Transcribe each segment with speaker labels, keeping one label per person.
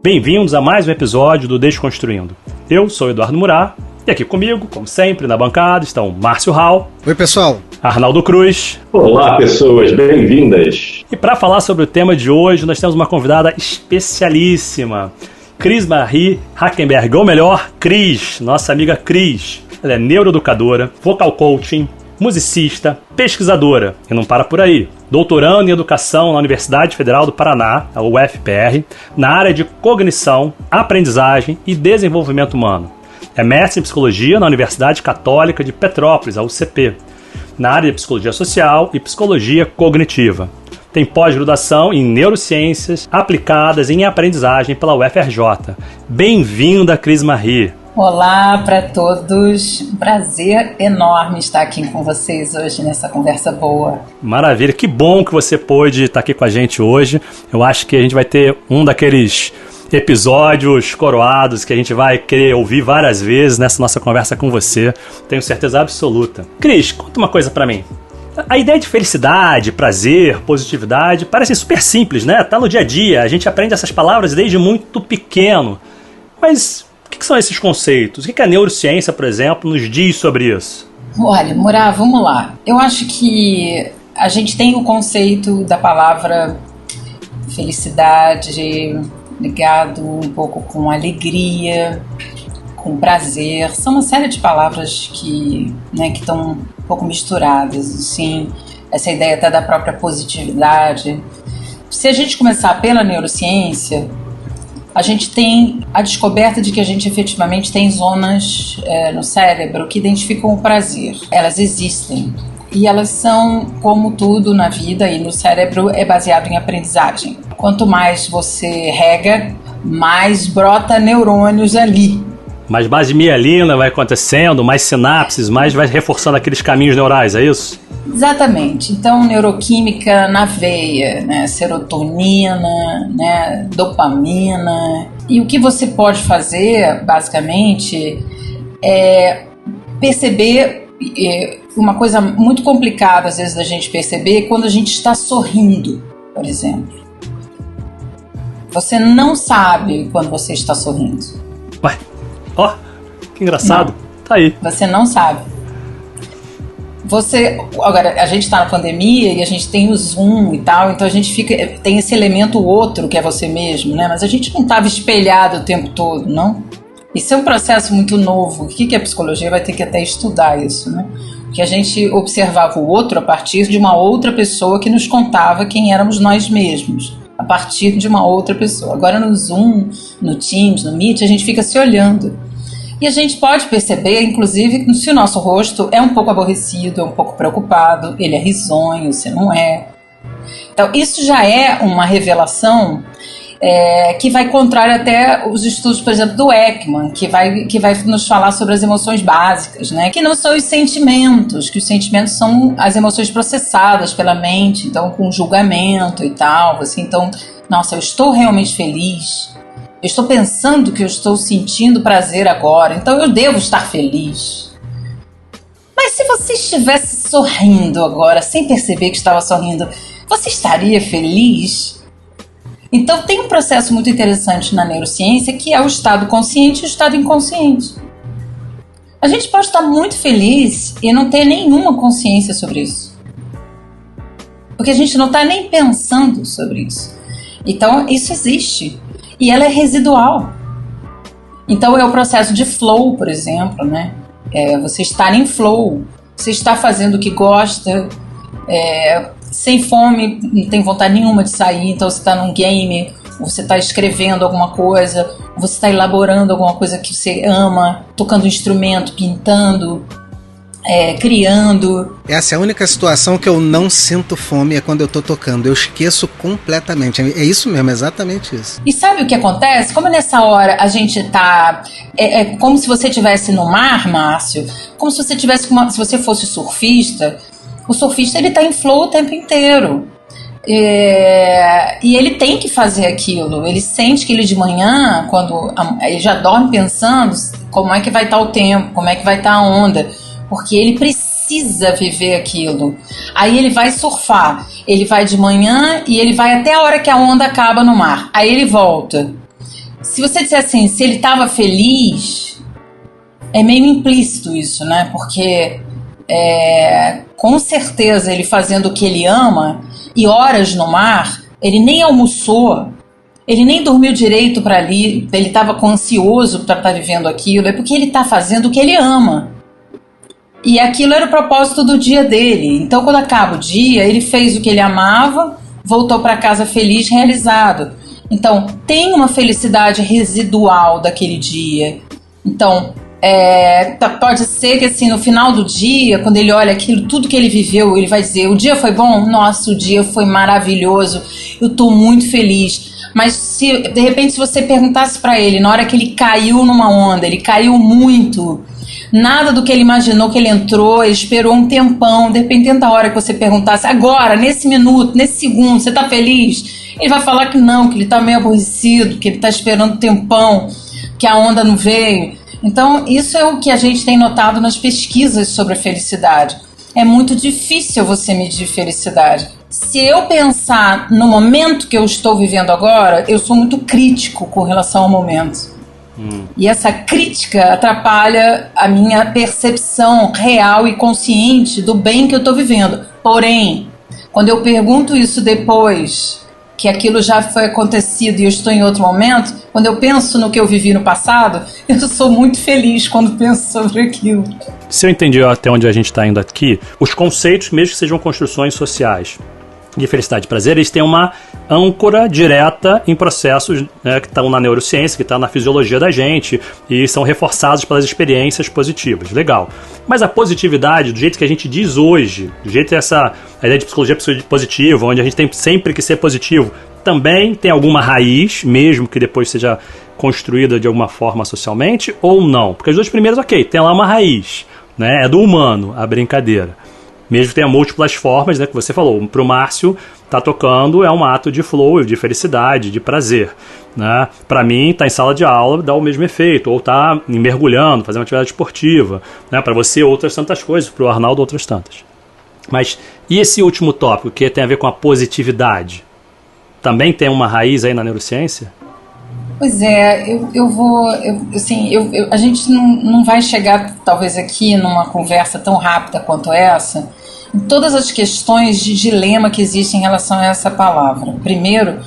Speaker 1: Bem-vindos a mais um episódio do Desconstruindo. Eu sou o Eduardo Murat e aqui comigo, como sempre, na bancada estão Márcio Hall.
Speaker 2: Oi, pessoal.
Speaker 1: Arnaldo Cruz.
Speaker 3: Olá, pessoas, bem-vindas.
Speaker 1: E para falar sobre o tema de hoje, nós temos uma convidada especialíssima, Cris Marie Hackenberg, ou melhor, Cris, nossa amiga Cris. Ela é neuroeducadora, vocal coaching, musicista, pesquisadora, e não para por aí. Doutorando em Educação na Universidade Federal do Paraná, a UFPR, na área de cognição, aprendizagem e desenvolvimento humano. É mestre em Psicologia na Universidade Católica de Petrópolis, a UCP, na área de Psicologia Social e Psicologia Cognitiva. Tem pós-graduação em Neurociências aplicadas em aprendizagem pela UFRJ. Bem-vinda, Cris Marie.
Speaker 4: Olá para todos, um prazer enorme estar aqui com vocês hoje nessa conversa boa.
Speaker 1: Maravilha, que bom que você pôde estar aqui com a gente hoje. Eu acho que a gente vai ter um daqueles episódios coroados que a gente vai querer ouvir várias vezes nessa nossa conversa com você, tenho certeza absoluta. Cris, conta uma coisa pra mim. A ideia de felicidade, prazer, positividade parece super simples, né? Tá no dia a dia, a gente aprende essas palavras desde muito pequeno. Mas o que são esses conceitos? O que a neurociência, por exemplo, nos diz sobre isso?
Speaker 4: Olha, Murá, vamos lá. Eu acho que a gente tem o conceito da palavra felicidade ligado um pouco com alegria, com prazer. São uma série de palavras que estão um pouco misturadas, assim. Essa ideia até da própria positividade. Se a gente começar pela neurociência, a gente tem a descoberta de que a gente efetivamente tem zonas no cérebro que identificam o prazer. Elas existem. E elas são, como tudo na vida e no cérebro, é baseado em aprendizagem. Quanto mais você rega, mais brota neurônios ali.
Speaker 1: Mais base de mielina vai acontecendo, mais sinapses, mais vai reforçando aqueles caminhos neurais, é isso?
Speaker 4: Exatamente. Então, neuroquímica na veia, né? Serotonina, né? Dopamina. E o que você pode fazer, basicamente, é perceber uma coisa muito complicada, às vezes, da gente perceber, quando a gente está sorrindo, por exemplo. Você não sabe quando você está sorrindo.
Speaker 1: Ué, ó, que engraçado.
Speaker 4: Não.
Speaker 1: Tá aí.
Speaker 4: Você não sabe. Agora, a gente está na pandemia e a gente tem o Zoom e tal, então a gente tem esse elemento outro que é você mesmo, né? Mas a gente não estava espelhado o tempo todo, não? Isso é um processo muito novo. O que a psicologia vai ter que até estudar isso, né? Que a gente observava o outro a partir de uma outra pessoa que nos contava quem éramos nós mesmos, a partir de uma outra pessoa. Agora no Zoom, no Teams, no Meet, a gente fica se olhando. E a gente pode perceber, inclusive, se o nosso rosto é um pouco aborrecido, é um pouco preocupado, ele é risonho, se não é. Então, isso já é uma revelação que vai contrário até os estudos, por exemplo, do Ekman, que vai nos falar sobre as emoções básicas, né? Que não são os sentimentos, que os sentimentos são as emoções processadas pela mente, então com julgamento e tal. Assim, então, nossa, eu estou realmente feliz, eu estou pensando que eu estou sentindo prazer agora, então eu devo estar feliz. Mas se você estivesse sorrindo agora, sem perceber que estava sorrindo, você estaria feliz? Então tem um processo muito interessante na neurociência que é o estado consciente e o estado inconsciente. A gente pode estar muito feliz e não ter nenhuma consciência sobre isso. Porque a gente não está nem pensando sobre isso. Então isso existe. E ela é residual. Então é o processo de flow, por exemplo, né? Você estar em flow, você está fazendo o que gosta, sem fome, não tem vontade nenhuma de sair, então você está num game, você está escrevendo alguma coisa, você está elaborando alguma coisa que você ama, tocando um instrumento, pintando, criando.
Speaker 2: Essa é a única situação que eu não sinto fome, é quando eu tô tocando. Eu esqueço completamente. É isso mesmo, exatamente isso.
Speaker 4: E sabe o que acontece? Como nessa hora a gente tá... É como se você estivesse no mar, Márcio, como se você tivesse... Se você fosse surfista, o surfista ele tá em flow o tempo inteiro. E ele tem que fazer aquilo. Ele sente que ele de manhã, quando ele já dorme pensando como é que vai estar o tempo, como é que vai estar a onda, porque ele precisa viver aquilo. Aí ele vai surfar, ele vai de manhã e ele vai até a hora que a onda acaba no mar. Aí ele volta. se você disser assim, se ele estava feliz, é meio implícito isso, né? Porque com certeza ele fazendo o que ele ama e horas no mar, ele nem almoçou, ele nem dormiu direito para ali, ele estava ansioso para estar vivendo aquilo, é porque ele está fazendo o que ele ama. E aquilo era o propósito do dia dele. Então, quando acaba o dia, ele fez o que ele amava, voltou para casa feliz, realizado. Então, tem uma felicidade residual daquele dia. Então, pode ser que assim, no final do dia, quando ele olha aquilo, tudo que ele viveu, ele vai dizer, o dia foi bom? Nossa, o dia foi maravilhoso, eu estou muito feliz. Mas, de repente, se você perguntasse para ele, na hora que ele caiu numa onda, ele caiu muito, nada do que ele imaginou que ele entrou, ele esperou um tempão, de repente, na hora que você perguntasse, agora, nesse minuto, nesse segundo, você está feliz? Ele vai falar que não, que ele está meio aborrecido, que ele está esperando um tempão, que a onda não veio. Então, isso é o que a gente tem notado nas pesquisas sobre a felicidade. É muito difícil você medir felicidade. Se eu pensar no momento que eu estou vivendo agora, eu sou muito crítico com relação ao momento. E essa crítica atrapalha a minha percepção real e consciente do bem que eu estou vivendo. Porém, quando eu pergunto isso depois que aquilo já foi acontecido e eu estou em outro momento, quando eu penso no que eu vivi no passado, eu sou muito feliz quando penso sobre aquilo.
Speaker 1: Se eu entendi até onde a gente está indo aqui, os conceitos, mesmo que sejam construções sociais de felicidade e prazer, eles têm uma âncora direta em processos, né, que estão na neurociência, que estão na fisiologia da gente e são reforçados pelas experiências positivas. Legal. Mas a positividade, do jeito que a gente diz hoje, do jeito que a ideia de psicologia positiva, onde a gente tem sempre que ser positivo, também tem alguma raiz, mesmo que depois seja construída de alguma forma socialmente, ou não? Porque as duas primeiras, ok, tem lá uma raiz, né, é do humano a brincadeira. Mesmo que tenha múltiplas formas, né, que você falou. Para o Márcio, tá tocando é um ato de flow, de felicidade, de prazer. Né? Para mim, tá em sala de aula, dá o mesmo efeito. Ou tá mergulhando, fazendo uma atividade esportiva. Né? Para você, outras tantas coisas. Para o Arnaldo, outras tantas. Mas, e esse último tópico, que tem a ver com a positividade? Também tem uma raiz aí na neurociência?
Speaker 4: Pois é, a gente não vai chegar, talvez aqui, numa conversa tão rápida quanto essa, em todas as questões de dilema que existem em relação a essa palavra. Primeiro,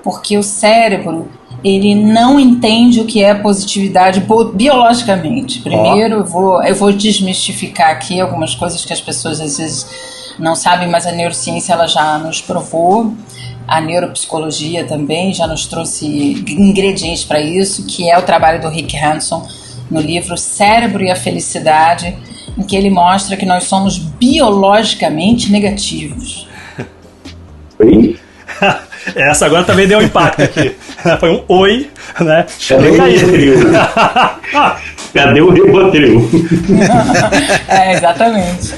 Speaker 4: porque o cérebro, ele não entende o que é positividade biologicamente. Primeiro, eu vou desmistificar aqui algumas coisas que as pessoas às vezes não sabem, mas a neurociência ela já nos provou. A neuropsicologia também já nos trouxe ingredientes para isso, que é o trabalho do Rick Hanson no livro Cérebro e a Felicidade, em que ele mostra que nós somos biologicamente negativos.
Speaker 3: Oi?
Speaker 1: Essa agora também deu um impacto aqui. Foi um oi, né?
Speaker 3: Cadê o Rivotril? Cadê o Rivotril?
Speaker 4: Exatamente.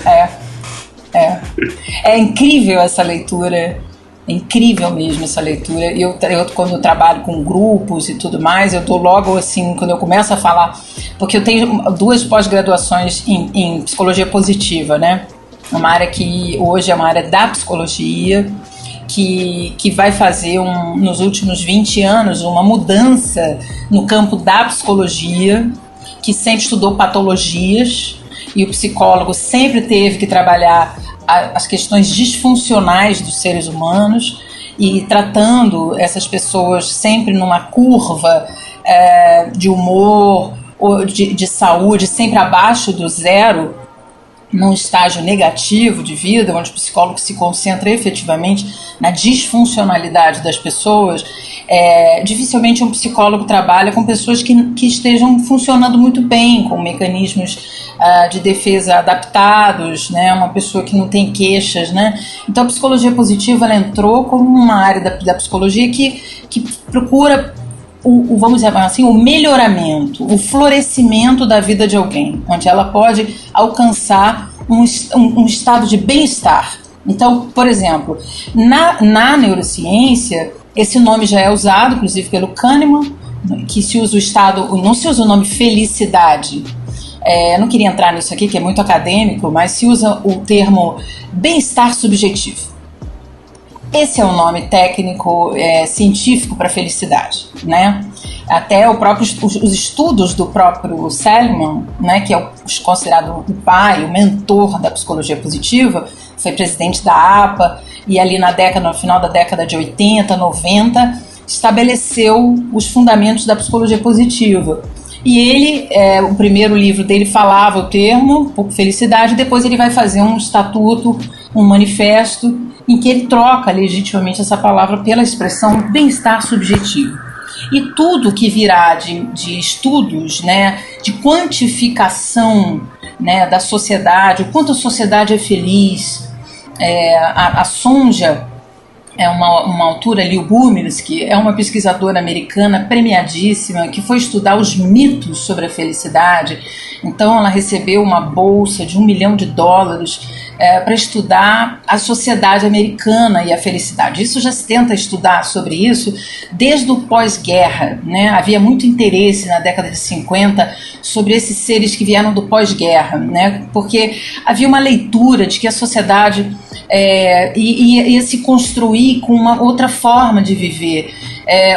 Speaker 4: É incrível essa leitura. É incrível mesmo essa leitura. Eu quando eu trabalho com grupos e tudo mais, eu dou logo assim, quando eu começo a falar, porque eu tenho 2 pós-graduações em psicologia positiva, né? Uma área que hoje é uma área da psicologia, que vai fazer nos últimos 20 anos uma mudança no campo da psicologia, que sempre estudou patologias, e o psicólogo sempre teve que trabalhar as questões disfuncionais dos seres humanos e tratando essas pessoas sempre numa curva de humor ou de saúde, sempre abaixo do zero, num estágio negativo de vida, onde o psicólogo se concentra efetivamente na disfuncionalidade das pessoas. Dificilmente um psicólogo trabalha com pessoas que estejam funcionando muito bem, com mecanismos de defesa adaptados, né? Uma pessoa que não tem queixas, né? Então a psicologia positiva ela entrou como uma área da psicologia que procura vamos dizer assim, o melhoramento, o florescimento da vida de alguém, onde ela pode alcançar um estado de bem-estar. Então, por exemplo, na neurociência, esse nome já é usado, inclusive pelo Kahneman, que se usa não se usa o nome felicidade. Não queria entrar nisso aqui, que é muito acadêmico, mas se usa o termo bem-estar subjetivo. Esse é o nome técnico científico para felicidade, né? até os estudos do próprio Seligman, né, que é considerado o pai, o mentor da psicologia positiva, foi presidente da APA, e ali no final da década de 80, 90, estabeleceu os fundamentos da psicologia positiva. E ele, o primeiro livro dele falava o termo felicidade, depois ele vai fazer um estatuto, um manifesto, em que ele troca legitimamente essa palavra pela expressão bem-estar subjetivo. E tudo que virá de estudos, né, de quantificação, né, da sociedade, o quanto a sociedade é feliz, a Sonja é uma autora, Liu Bumilski, é uma pesquisadora americana premiadíssima que foi estudar os mitos sobre a felicidade. Então ela recebeu uma bolsa de $1 milhão para estudar a sociedade americana e a felicidade. Isso já se tenta estudar sobre isso desde o pós-guerra, né? Havia muito interesse na década de 50 sobre esses seres que vieram do pós-guerra, né? Porque havia uma leitura de que a sociedade ia se construir com uma outra forma de viver,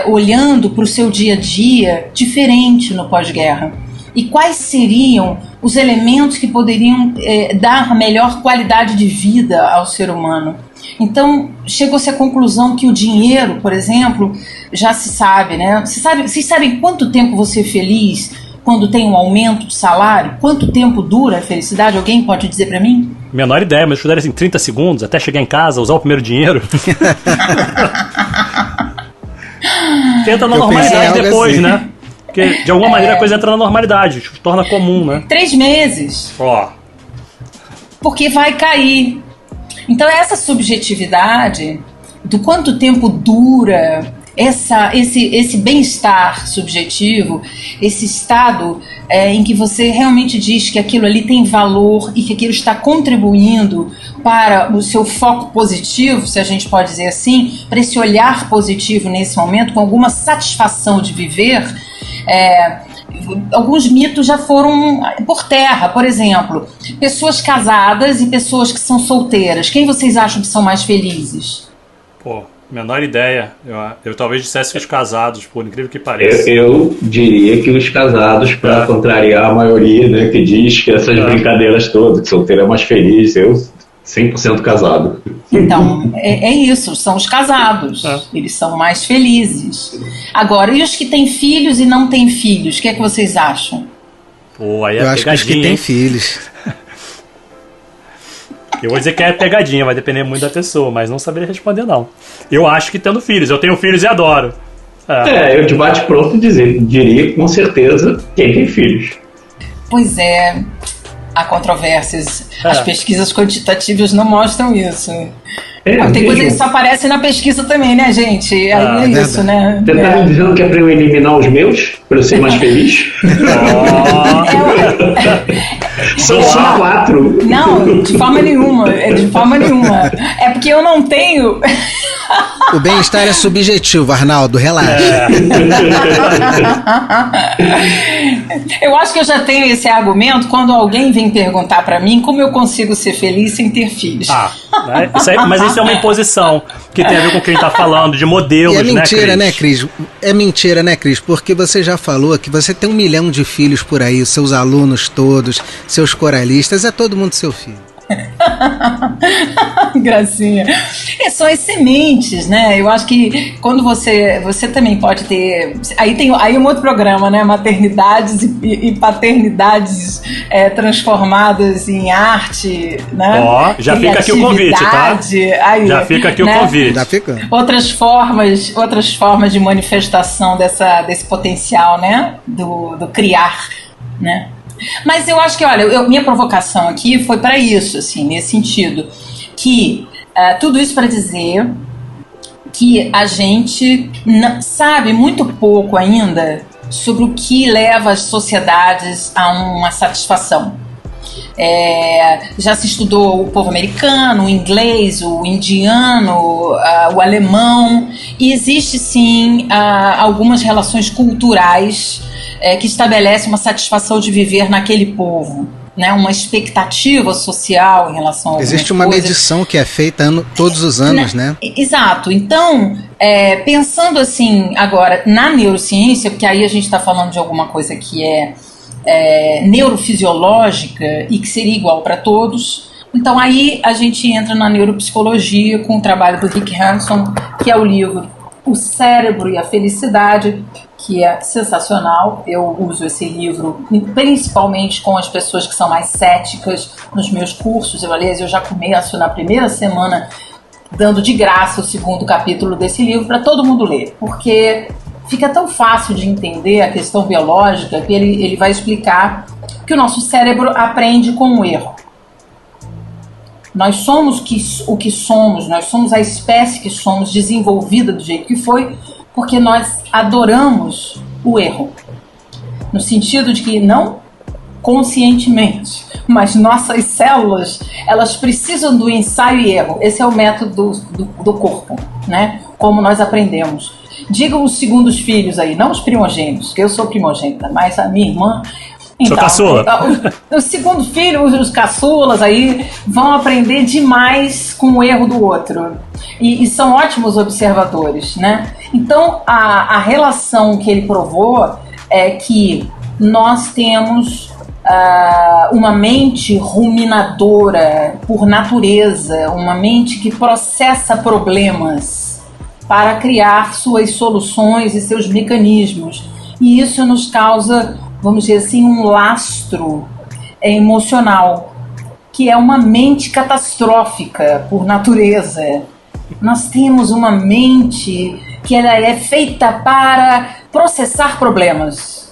Speaker 4: olhando para o seu dia a dia diferente no pós-guerra. E quais seriam os elementos que poderiam dar melhor qualidade de vida ao ser humano? Então, chegou-se à conclusão que o dinheiro, por exemplo, já se sabe, né? Vocês sabem quanto tempo você é feliz quando tem um aumento de salário? Quanto tempo dura a felicidade? Alguém pode dizer para mim?
Speaker 1: Menor ideia, mas estudaram assim 30 segundos até chegar em casa, usar o primeiro dinheiro. Tenta na normalidade depois, assim, né? Porque de alguma maneira a coisa entra na normalidade, se torna comum, né? 3
Speaker 4: meses.
Speaker 1: Ó.
Speaker 4: Porque vai cair. Então essa subjetividade do quanto tempo dura esse bem-estar subjetivo, esse estado em que você realmente diz que aquilo ali tem valor e que aquilo está contribuindo para o seu foco positivo, se a gente pode dizer assim, para esse olhar positivo nesse momento, com alguma satisfação de viver. Alguns mitos já foram por terra. Por exemplo, pessoas casadas e pessoas que são solteiras, quem vocês acham que são mais felizes?
Speaker 1: Pô, menor ideia. Eu talvez dissesse que os casados, por incrível que pareça.
Speaker 3: Eu diria que os casados, para contrariar a maioria, né, que diz que essas brincadeiras todas, que solteiro é mais feliz, eu 100% casado.
Speaker 4: Então, é isso, são os casados. Eles são mais felizes. Agora, e os que têm filhos e não têm filhos? O que é que vocês acham?
Speaker 1: Pô, aí
Speaker 2: eu acho que os que têm filhos.
Speaker 1: Eu vou dizer que é pegadinha, vai depender muito da pessoa, mas não saberia responder, não. Eu acho que tendo filhos. Eu tenho filhos e adoro.
Speaker 3: Eu de bate pronto diria com certeza quem tem filhos.
Speaker 4: Pois é. Há controvérsias. As pesquisas quantitativas não mostram isso. Tem coisa que só aparece na pesquisa também, né, gente? Aí é isso, né?
Speaker 3: Você tá me dizendo que é pra eu eliminar os meus? Pra eu ser mais feliz? São só 4.
Speaker 4: Não, de forma nenhuma. De forma nenhuma. É porque eu não tenho...
Speaker 2: O bem-estar é subjetivo, Arnaldo, relaxa.
Speaker 4: Eu acho que eu já tenho esse argumento quando alguém vem perguntar pra mim como eu consigo ser feliz sem ter filhos.
Speaker 1: Né? Mas isso é uma imposição que tem a ver com quem tá falando, de modelos,
Speaker 2: e é mentira,
Speaker 1: né, Cris?
Speaker 2: É mentira, né, Cris? Porque você já falou que você tem 1 milhão de filhos por aí, seus alunos todos, seus coralistas, é todo mundo seu filho.
Speaker 4: Gracinha. São as sementes, né? Eu acho que quando você também pode ter. Aí um outro programa, né? Maternidades e paternidades transformadas em arte, né?
Speaker 1: Já fica aqui o convite, tá?
Speaker 4: Aí,
Speaker 1: já fica aqui, né? O convite. Já fica.
Speaker 4: Outras formas de manifestação desse potencial, né? Do criar, né? Mas eu acho que, olha, minha provocação aqui foi para isso, assim, nesse sentido, que tudo isso para dizer que a gente sabe muito pouco ainda sobre o que leva as sociedades a uma satisfação. Já se estudou o povo americano, o inglês, o indiano, o alemão, e existe sim algumas relações culturais que estabelecem uma satisfação de viver naquele povo, né, uma expectativa social em relação a
Speaker 2: existe uma
Speaker 4: coisas.
Speaker 2: medição que é feita todos os anos, né?
Speaker 4: Exato. Então, pensando assim, agora, na neurociência, porque aí a gente está falando de alguma coisa que é neurofisiológica e que seria igual para todos. Então aí a gente entra na neuropsicologia com o trabalho do Rick Hanson, que é o livro O Cérebro e a Felicidade, que é sensacional. Eu uso esse livro principalmente com as pessoas que são mais céticas nos meus cursos. Eu já começo na primeira semana dando de graça o 2º capítulo desse livro para todo mundo ler, porque fica tão fácil de entender a questão biológica que ele vai explicar que o nosso cérebro aprende com o erro. Nós somos o que somos, nós somos a espécie que somos, desenvolvida do jeito que foi, porque nós adoramos o erro. No sentido de que não conscientemente, mas nossas células, elas precisam do ensaio e erro. Esse é o método do corpo, né? Como nós aprendemos. Digam os segundos filhos aí, não os primogênitos, que eu sou primogênita, mas a minha irmã... Então,
Speaker 1: caçula.
Speaker 4: O segundo filho, os caçulas aí vão aprender demais com o erro do outro. E são ótimos observadores, né? Então, a relação que ele provou é que nós temos uma mente ruminadora por natureza, uma mente que processa problemas para criar suas soluções e seus mecanismos. E isso nos causa, vamos dizer assim, um lastro emocional, que é uma mente catastrófica por natureza. Nós temos uma mente que ela é feita para processar problemas.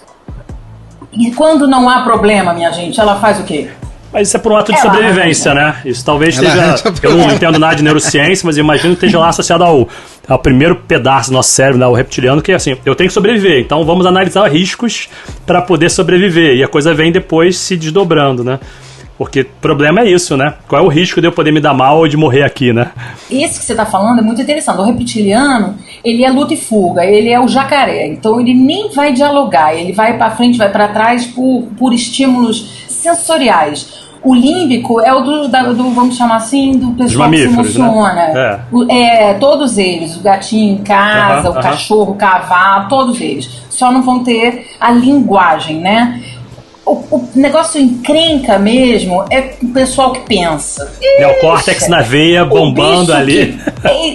Speaker 4: E quando não há problema, minha gente, ela faz o quê?
Speaker 1: Mas isso é por um ato de sobrevivência, né? Isso talvez esteja... Eu não entendo nada de neurociência, mas imagino que esteja lá associado ao primeiro pedaço do nosso cérebro, né, o reptiliano, que é assim, eu tenho que sobreviver, então vamos analisar riscos para poder sobreviver. E a coisa vem depois se desdobrando, né? Porque o problema é isso, né? Qual é o risco de eu poder me dar mal ou de morrer aqui, né?
Speaker 4: Esse que você está falando é muito interessante. O reptiliano, ele é luta e fuga, ele é o jacaré. Então ele nem vai dialogar, ele vai para frente, vai para trás por estímulos sensoriais. O límbico é o do vamos chamar assim, do pessoal que se emociona. Né? Todos eles, o gatinho em casa, o cachorro, o cavalo, todos eles. Só não vão ter a linguagem, né? O negócio encrenca mesmo é o pessoal que pensa.
Speaker 1: Neocórtex na veia, bombando ali.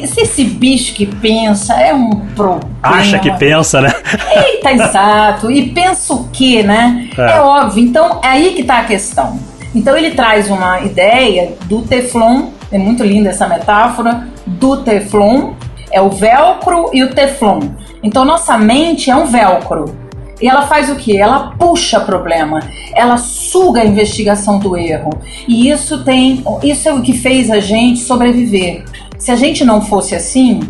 Speaker 4: Se esse bicho que pensa é um problema.
Speaker 1: Acha que pensa, né?
Speaker 4: Eita, exato. E pensa o quê, né? É óbvio. Então, é aí que está a questão. Então, ele traz uma ideia do Teflon. É muito linda essa metáfora. Do Teflon. É o velcro e o Teflon. Então, nossa mente é um velcro. E ela faz o quê? Ela puxa problema, ela suga a investigação do erro. E isso é o que fez a gente sobreviver. Se a gente não fosse assim,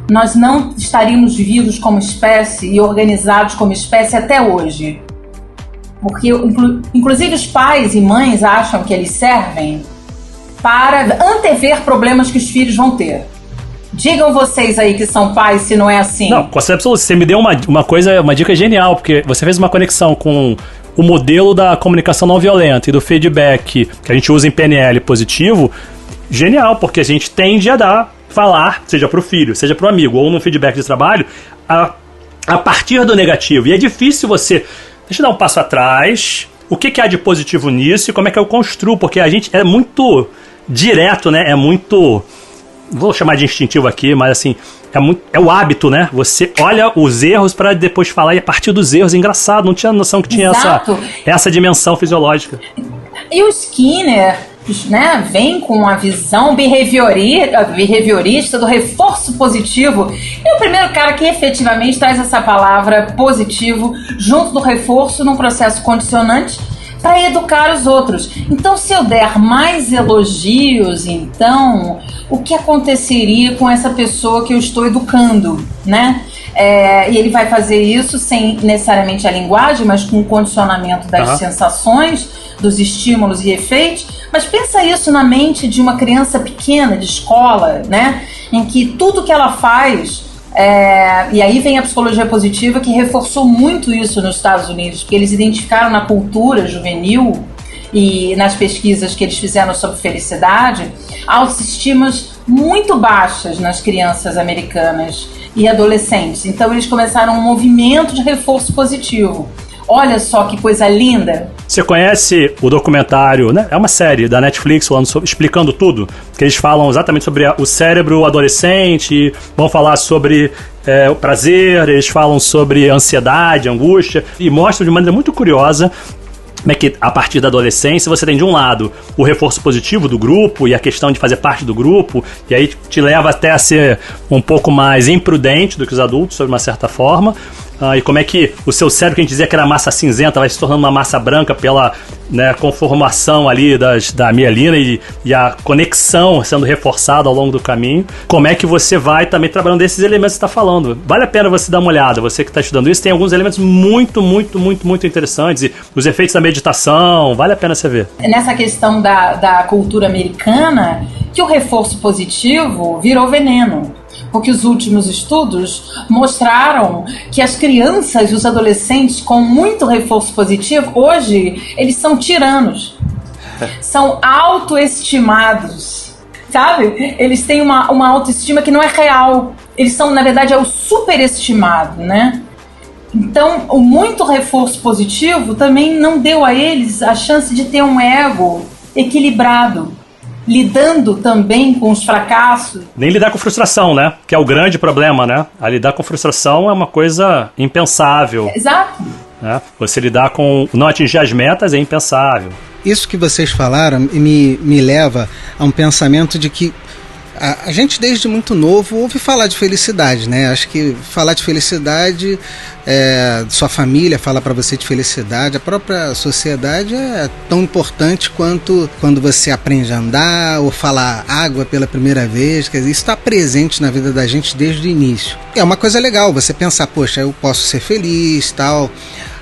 Speaker 4: nós não estaríamos vivos como espécie e organizados como espécie até hoje. Porque, inclusive, os pais e mães acham que eles servem para antever problemas que os filhos vão ter. Digam vocês aí que são pais se não é assim.
Speaker 1: Não, com certeza absoluta. Você me deu uma dica genial, porque você fez uma conexão com o modelo da comunicação não violenta e do feedback que a gente usa em PNL positivo. Genial, porque a gente tende a falar, seja pro filho, seja pro amigo, ou no feedback de trabalho, a partir do negativo. E é difícil você... Deixa eu dar um passo atrás. O que há de positivo nisso e como é que eu construo? Porque a gente é muito direto, né? É muito... Vou chamar de instintivo aqui, mas assim, é o hábito, né? Você olha os erros para depois falar e a partir dos erros, engraçado, não tinha noção que tinha essa dimensão fisiológica.
Speaker 4: E o Skinner, né, vem com a visão behaviorista do reforço positivo. E o primeiro cara que efetivamente traz essa palavra positivo junto do reforço num processo condicionante para educar os outros. Então, se eu der mais elogios, então, o que aconteceria com essa pessoa que eu estou educando, né? E ele vai fazer isso sem necessariamente a linguagem, mas com o condicionamento das sensações, dos estímulos e efeitos. Mas pensa isso na mente de uma criança pequena, de escola, né? Em que tudo que ela faz... e aí vem a psicologia positiva que reforçou muito isso nos Estados Unidos, porque eles identificaram na cultura juvenil e nas pesquisas que eles fizeram sobre felicidade, autoestimas muito baixas nas crianças americanas e adolescentes. Então eles começaram um movimento de reforço positivo. Olha só que coisa linda.
Speaker 1: Você conhece o documentário, né? É uma série da Netflix falando sobre, explicando tudo, que eles falam exatamente sobre o cérebro adolescente, vão falar sobre o prazer, eles falam sobre ansiedade, angústia, e mostram de maneira muito curiosa como é que a partir da adolescência você tem de um lado o reforço positivo do grupo e a questão de fazer parte do grupo, e aí te leva até a ser um pouco mais imprudente do que os adultos, de uma certa forma. E como é que o seu cérebro, que a gente dizia que era massa cinzenta, vai se tornando uma massa branca pela, né, conformação ali da mielina e a conexão sendo reforçada ao longo do caminho. Como é que você vai também trabalhando desses elementos que você está falando? Vale a pena você dar uma olhada, você que está estudando isso, tem alguns elementos muito, muito, muito, muito interessantes, e os efeitos da meditação, vale a pena você ver.
Speaker 4: Nessa questão da cultura americana, que o reforço positivo virou veneno. Porque os últimos estudos mostraram que as crianças e os adolescentes com muito reforço positivo, hoje, eles são tiranos. São autoestimados, sabe? Eles têm uma autoestima que não é real. Eles são, na verdade, o superestimado, né? Então, o muito reforço positivo também não deu a eles a chance de ter um ego equilibrado, lidando também com os fracassos.
Speaker 1: Nem lidar com frustração, né? Que é o grande problema, né? A lidar com frustração é uma coisa impensável.
Speaker 4: Exato.
Speaker 1: Né? Você lidar com não atingir as metas é impensável.
Speaker 2: Isso que vocês falaram me leva a um pensamento de que a gente desde muito novo ouve falar de felicidade, né? Acho que falar de felicidade, sua família fala para você de felicidade, a própria sociedade é tão importante quanto quando você aprende a andar ou falar água pela primeira vez. Quer dizer, isso está presente na vida da gente desde o início. É uma coisa legal você pensar, poxa, eu posso ser feliz, tal.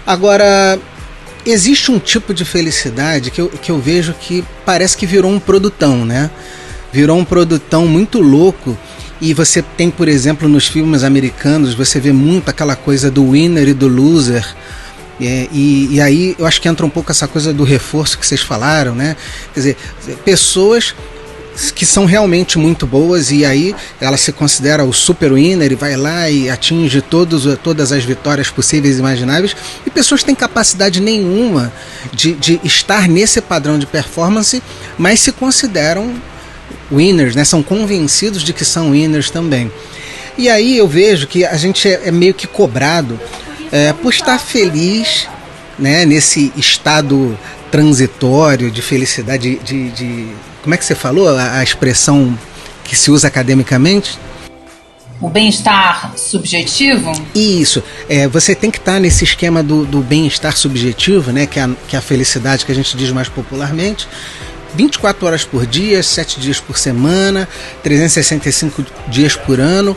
Speaker 2: Agora, existe um tipo de felicidade que eu vejo que parece que virou um produtão, né? Virou um produtão muito louco, e você tem, por exemplo, nos filmes americanos, você vê muito aquela coisa do winner e do loser, e aí eu acho que entra um pouco essa coisa do reforço que vocês falaram, né? Quer dizer, pessoas que são realmente muito boas, e aí ela se considera o super winner e vai lá e atinge todas as vitórias possíveis e imagináveis, e pessoas que têm capacidade nenhuma de estar nesse padrão de performance, mas se consideram winners, né? São convencidos de que são winners também. E aí eu vejo que a gente é meio que cobrado por estar feliz, né? Nesse estado transitório de felicidade, de como é que você falou a expressão que se usa academicamente?
Speaker 4: O bem-estar subjetivo?
Speaker 2: Isso. Você tem que estar nesse esquema do bem-estar subjetivo, né? Que é a felicidade que a gente diz mais popularmente. 24 horas por dia, 7 dias por semana, 365 dias por ano.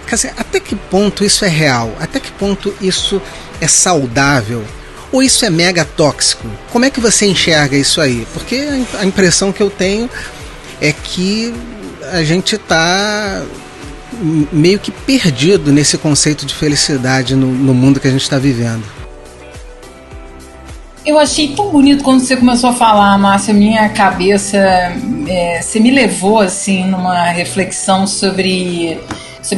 Speaker 2: Quer dizer, até que ponto isso é real? Até que ponto isso é saudável? Ou isso é mega tóxico? Como é que você enxerga isso aí? Porque a impressão que eu tenho é que a gente está meio que perdido nesse conceito de felicidade no mundo que a gente está vivendo.
Speaker 4: Eu achei tão bonito quando você começou a falar, Márcia, minha cabeça, você me levou assim numa reflexão sobre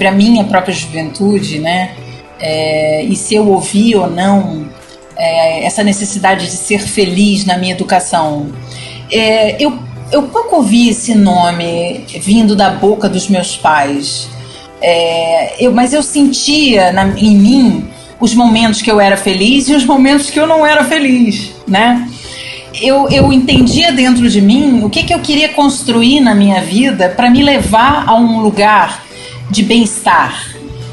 Speaker 4: a minha própria juventude, né? E se eu ouvi ou não essa necessidade de ser feliz na minha educação. Eu pouco ouvi esse nome vindo da boca dos meus pais, mas eu sentia em mim os momentos que eu era feliz e os momentos que eu não era feliz, né? Eu entendia dentro de mim o que eu queria construir na minha vida para me levar a um lugar de bem-estar,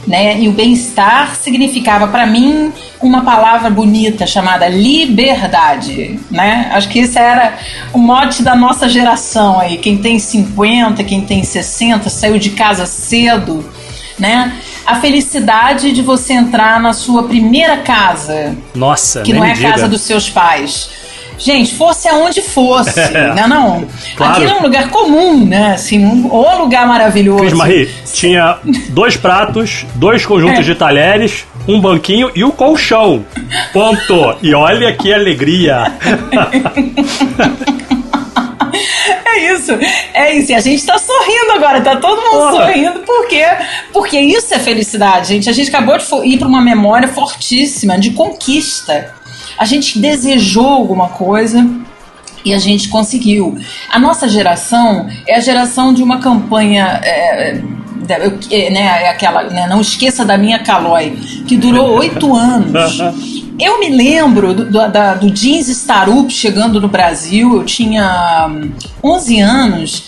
Speaker 4: né? E o bem-estar significava para mim uma palavra bonita chamada liberdade, né? Acho que esse era o mote da nossa geração aí. Quem tem 50, quem tem 60, saiu de casa cedo, né? A felicidade de você entrar na sua primeira casa.
Speaker 1: Nossa,
Speaker 4: que não é a casa dos seus pais. Gente, fosse aonde fosse, né? Não. Claro. Aquilo é um lugar comum, né? Assim, um lugar maravilhoso.
Speaker 1: Cris Marie, tinha 2 pratos, 2 conjuntos de talheres, um banquinho e o colchão. Ponto. E olha que alegria.
Speaker 4: É isso. E a gente tá sorrindo agora, tá todo mundo sorrindo, porque isso é felicidade, gente. A gente acabou de ir pra uma memória fortíssima de conquista. A gente desejou alguma coisa e a gente conseguiu. A nossa geração é a geração de uma campanha... aquela, né, Não Esqueça da Minha Calói, que durou 8 anos. Eu me lembro do jeans Starup chegando no Brasil. Eu tinha 11 anos,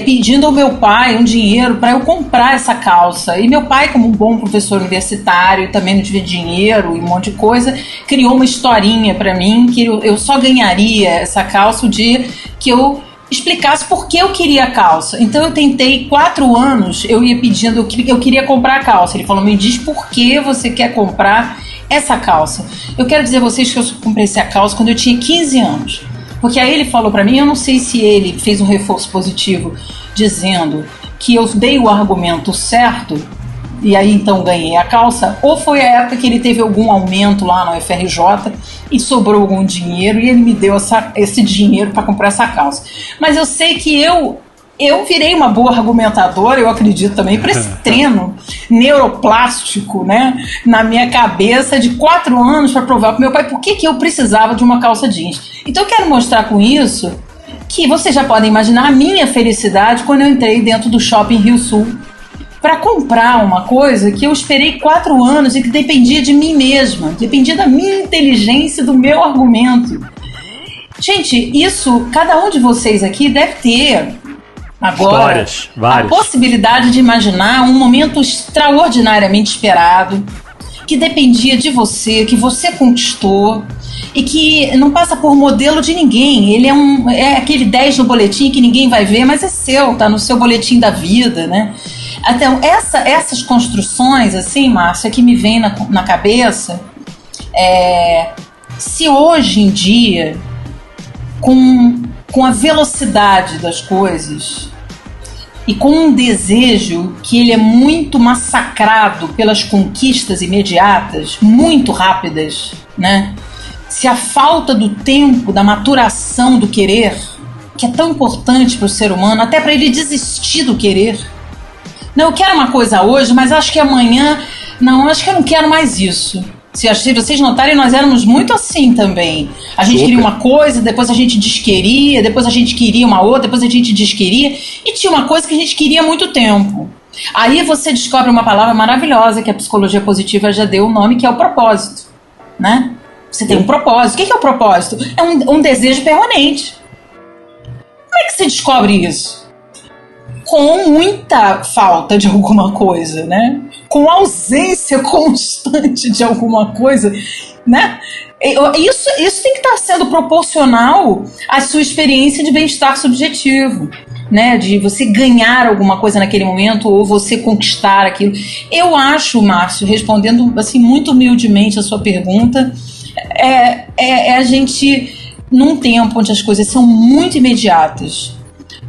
Speaker 4: pedindo ao meu pai um dinheiro para eu comprar essa calça. E meu pai, como um bom professor universitário, também não tinha dinheiro e um monte de coisa, criou uma historinha para mim que eu só ganharia essa calça o dia que eu explicasse por que eu queria a calça. Então eu tentei 4 anos, eu ia pedindo que eu queria comprar a calça. Ele falou: me diz por que você quer comprar essa calça. Eu quero dizer a vocês que eu comprei essa calça quando eu tinha 15 anos. Porque aí ele falou pra mim, eu não sei se ele fez um reforço positivo dizendo que eu dei o argumento certo e aí então ganhei a calça, ou foi a época que ele teve algum aumento lá no FRJ e sobrou algum dinheiro e ele me deu esse dinheiro para comprar essa calça. Mas eu sei que eu virei uma boa argumentadora, eu acredito também, para esse treino neuroplástico, né, na minha cabeça de 4 anos para provar para meu pai por que eu precisava de uma calça jeans. Então eu quero mostrar com isso que vocês já podem imaginar a minha felicidade quando eu entrei dentro do Shopping Rio Sul para comprar uma coisa que eu esperei 4 anos e que dependia de mim mesma, dependia da minha inteligência, do meu argumento. Gente, isso, cada um de vocês aqui deve ter agora
Speaker 1: histórias, várias.
Speaker 4: A possibilidade de imaginar um momento extraordinariamente esperado, que dependia de você, que você conquistou e que não passa por modelo de ninguém. Ele é aquele 10 no boletim que ninguém vai ver, mas é seu, tá no seu boletim da vida, né? Então, essas construções, assim, Márcia, que me vem na cabeça, se hoje em dia, com a velocidade das coisas e com um desejo que ele é muito massacrado pelas conquistas imediatas, muito rápidas, né? Se a falta do tempo, da maturação do querer, que é tão importante para o ser humano, até para ele desistir do querer. Não, eu quero uma coisa hoje, mas acho que amanhã... Não, acho que eu não quero mais isso. Se vocês notarem, nós éramos muito assim também. A gente queria uma coisa, depois a gente desqueria, depois a gente queria uma outra, depois a gente desqueria. E tinha uma coisa que a gente queria há muito tempo. Aí você descobre uma palavra maravilhosa que a psicologia positiva já deu o nome, que é o propósito, né? Você tem um propósito. O que é o propósito? É um desejo permanente. Como é que você descobre isso? Com muita falta de alguma coisa, né? Com ausência constante de alguma coisa, né? Isso tem que estar sendo proporcional à sua experiência de bem-estar subjetivo, né? De você ganhar alguma coisa naquele momento ou você conquistar aquilo. Eu acho, Márcio, respondendo assim muito humildemente a sua pergunta, a gente, num tempo onde as coisas são muito imediatas,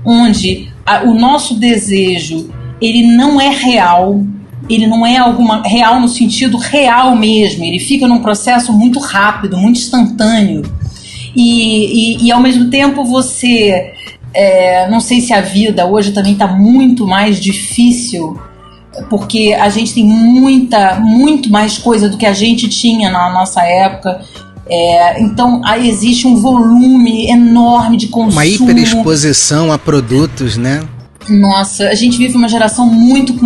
Speaker 4: onde o nosso desejo, ele não é real, ele não é real no sentido real mesmo, ele fica num processo muito rápido, muito instantâneo, e ao mesmo tempo você, não sei se a vida hoje também está muito mais difícil, porque a gente tem muito mais coisa do que a gente tinha na nossa época. Então aí existe um volume enorme de consumo,
Speaker 2: uma hiperexposição a produtos, né?
Speaker 4: Nossa, a gente vive uma geração muito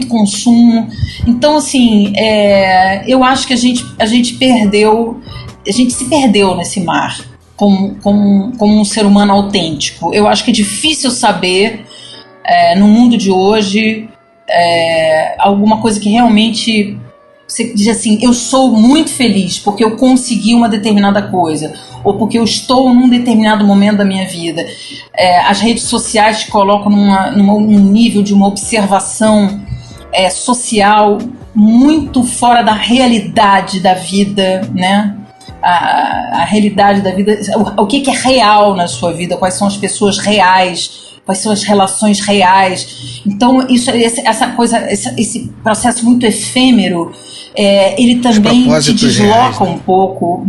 Speaker 4: consumo. Então assim, eu acho que a gente se perdeu nesse mar como um ser humano autêntico. Eu acho que é difícil saber no mundo de hoje alguma coisa que realmente você diz assim, eu sou muito feliz porque eu consegui uma determinada coisa, ou porque eu estou num determinado momento da minha vida. As redes sociais te colocam num nível de uma observação social muito fora da realidade da vida, né? A realidade da vida, o que é real na sua vida, quais são as pessoas reais quais são as relações reais. Então, essa coisa, esse processo muito efêmero, ele também te desloca um pouco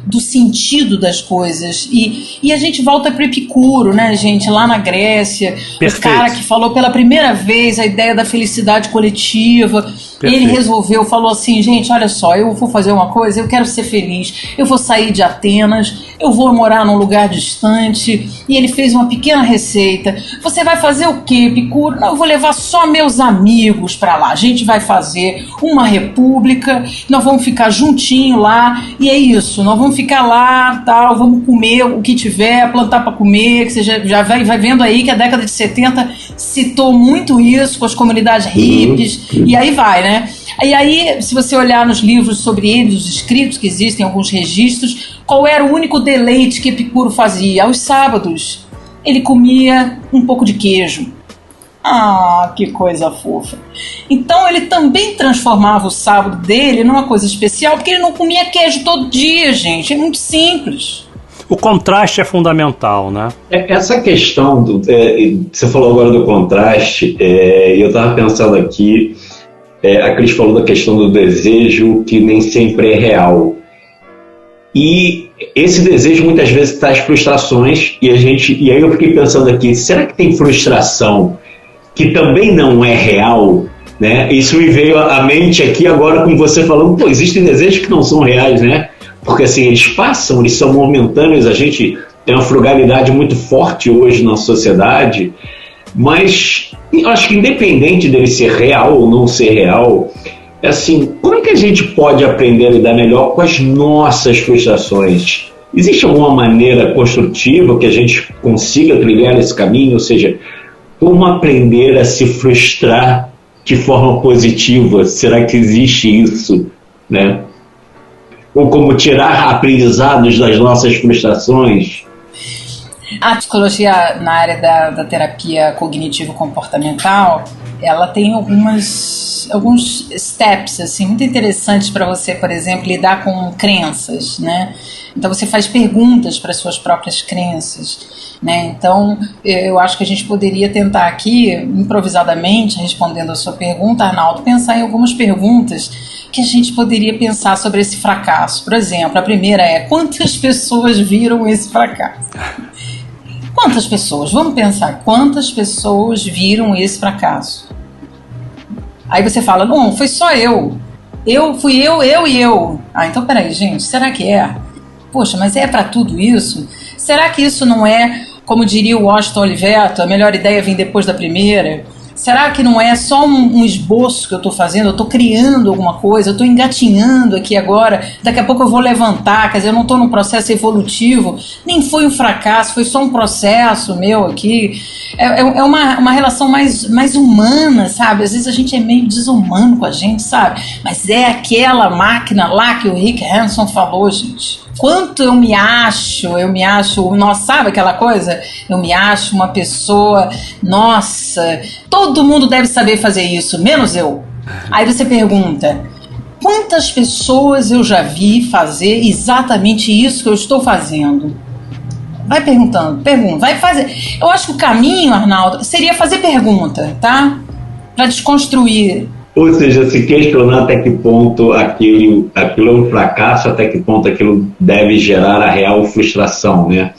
Speaker 4: do sentido das coisas. E a gente volta para Epicuro, né, gente? Lá na Grécia, o cara que falou pela primeira vez a ideia da felicidade coletiva. Ele falou assim, gente, olha só, eu vou fazer uma coisa, eu quero ser feliz, eu vou sair de Atenas, eu vou morar num lugar distante. E ele fez uma pequena receita. Você vai fazer o quê, Epicuro? Não, eu vou levar só meus amigos para lá. A gente vai fazer uma república, nós vamos ficar juntinho lá, e é isso, nós vamos ficar lá, tal, vamos comer o que tiver, plantar para comer, que você já vai vendo aí que a década de 70 citou muito isso com as comunidades hippies, e aí vai, né? E aí, se você olhar nos livros sobre ele, os escritos que existem, alguns registros, qual era o único deleite que Epicuro fazia? Aos sábados, ele comia um pouco de queijo. Ah, que coisa fofa. Então ele também transformava o sábado dele numa coisa especial, porque ele não comia queijo todo dia, gente. É muito simples.
Speaker 1: O contraste é fundamental, né?
Speaker 3: Essa questão, você falou agora do contraste, e eu estava pensando aqui, a Cris falou da questão do desejo que nem sempre é real. E esse desejo muitas vezes traz frustrações, e aí eu fiquei pensando aqui, será que tem frustração que também não é real, né? Isso me veio à mente aqui agora com você falando, pô, existem desejos que não são reais, né? Porque assim, eles passam, eles são momentâneos, a gente tem uma frugalidade muito forte hoje na sociedade, mas eu acho que independente dele ser real ou não ser real, assim, como é que a gente pode aprender a lidar melhor com as nossas frustrações? Existe alguma maneira construtiva que a gente consiga trilhar esse caminho? Ou seja, como aprender a se frustrar de forma positiva? Será que existe isso, né? Ou como tirar aprendizados das nossas frustrações?
Speaker 4: A psicologia na área da terapia cognitivo-comportamental, ela tem alguns steps assim, muito interessantes para você, por exemplo, lidar com crenças, né? Então você faz perguntas para as suas próprias crenças, né? Então eu acho que a gente poderia tentar aqui, improvisadamente, respondendo a sua pergunta, Arnaldo, pensar em algumas perguntas que a gente poderia pensar sobre esse fracasso. Por exemplo, a primeira é: quantas pessoas viram esse fracasso? Quantas pessoas? Vamos pensar, quantas pessoas viram esse fracasso? Aí você fala, não, foi só eu. Fui eu e eu. Ah, então peraí, gente, será que é? Poxa, mas é para tudo isso? Será que isso não é, como diria o Washington Oliveto, a melhor ideia vem depois da primeira? Será que não é só um esboço que eu estou fazendo? Eu estou criando alguma coisa, eu estou engatinhando aqui agora, daqui a pouco eu vou levantar, quer dizer, eu não estou num processo evolutivo, nem foi um fracasso, foi só um processo meu aqui. É uma relação mais humana, sabe? Às vezes a gente é meio desumano com a gente, sabe? Mas é aquela máquina lá que o Rick Hanson falou, gente. Quanto eu me acho, nossa, sabe aquela coisa? Eu me acho uma pessoa, nossa, todo mundo deve saber fazer isso, menos eu. Aí você pergunta, quantas pessoas eu já vi fazer exatamente isso que eu estou fazendo? Vai perguntando, vai fazer. Eu acho que o caminho, Arnaldo, seria fazer pergunta, tá? Para desconstruir.
Speaker 3: Ou seja, se questionar até que ponto aquilo é um fracasso, até que ponto aquilo deve gerar a real frustração, né?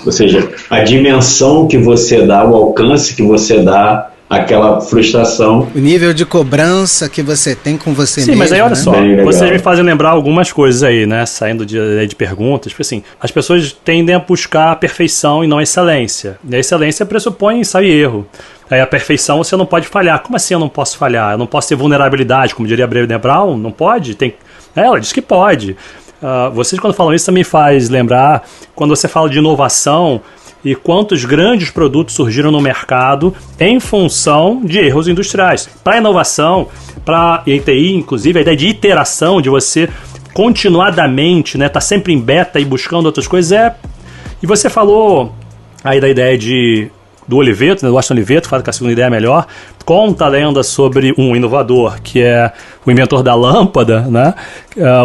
Speaker 3: Ou seja, a dimensão que você dá, o alcance que você dá àquela frustração.
Speaker 2: O nível de cobrança que você tem com você mesmo.
Speaker 1: Sim, mas aí olha, né? Só, vocês me fazem lembrar algumas coisas aí, né? Saindo de perguntas, porque assim, as pessoas tendem a buscar a perfeição e não a excelência. E a excelência pressupõe ensaio e erro. Aí a perfeição você não pode falhar. Como assim eu não posso falhar? Eu não posso ter vulnerabilidade, como diria Brené Brown? Não pode? Ela diz que pode. Vocês quando falam isso também faz lembrar quando você fala de inovação e quantos grandes produtos surgiram no mercado em função de erros industriais. Para a inovação, para a TI, inclusive, a ideia de iteração, de você continuadamente, né, tá sempre em beta e buscando outras coisas, E você falou aí da ideia do Oliveto, né, do Washington Oliveto, que fala que a segunda ideia é melhor. Conta a lenda sobre um inovador, que é o inventor da lâmpada, né?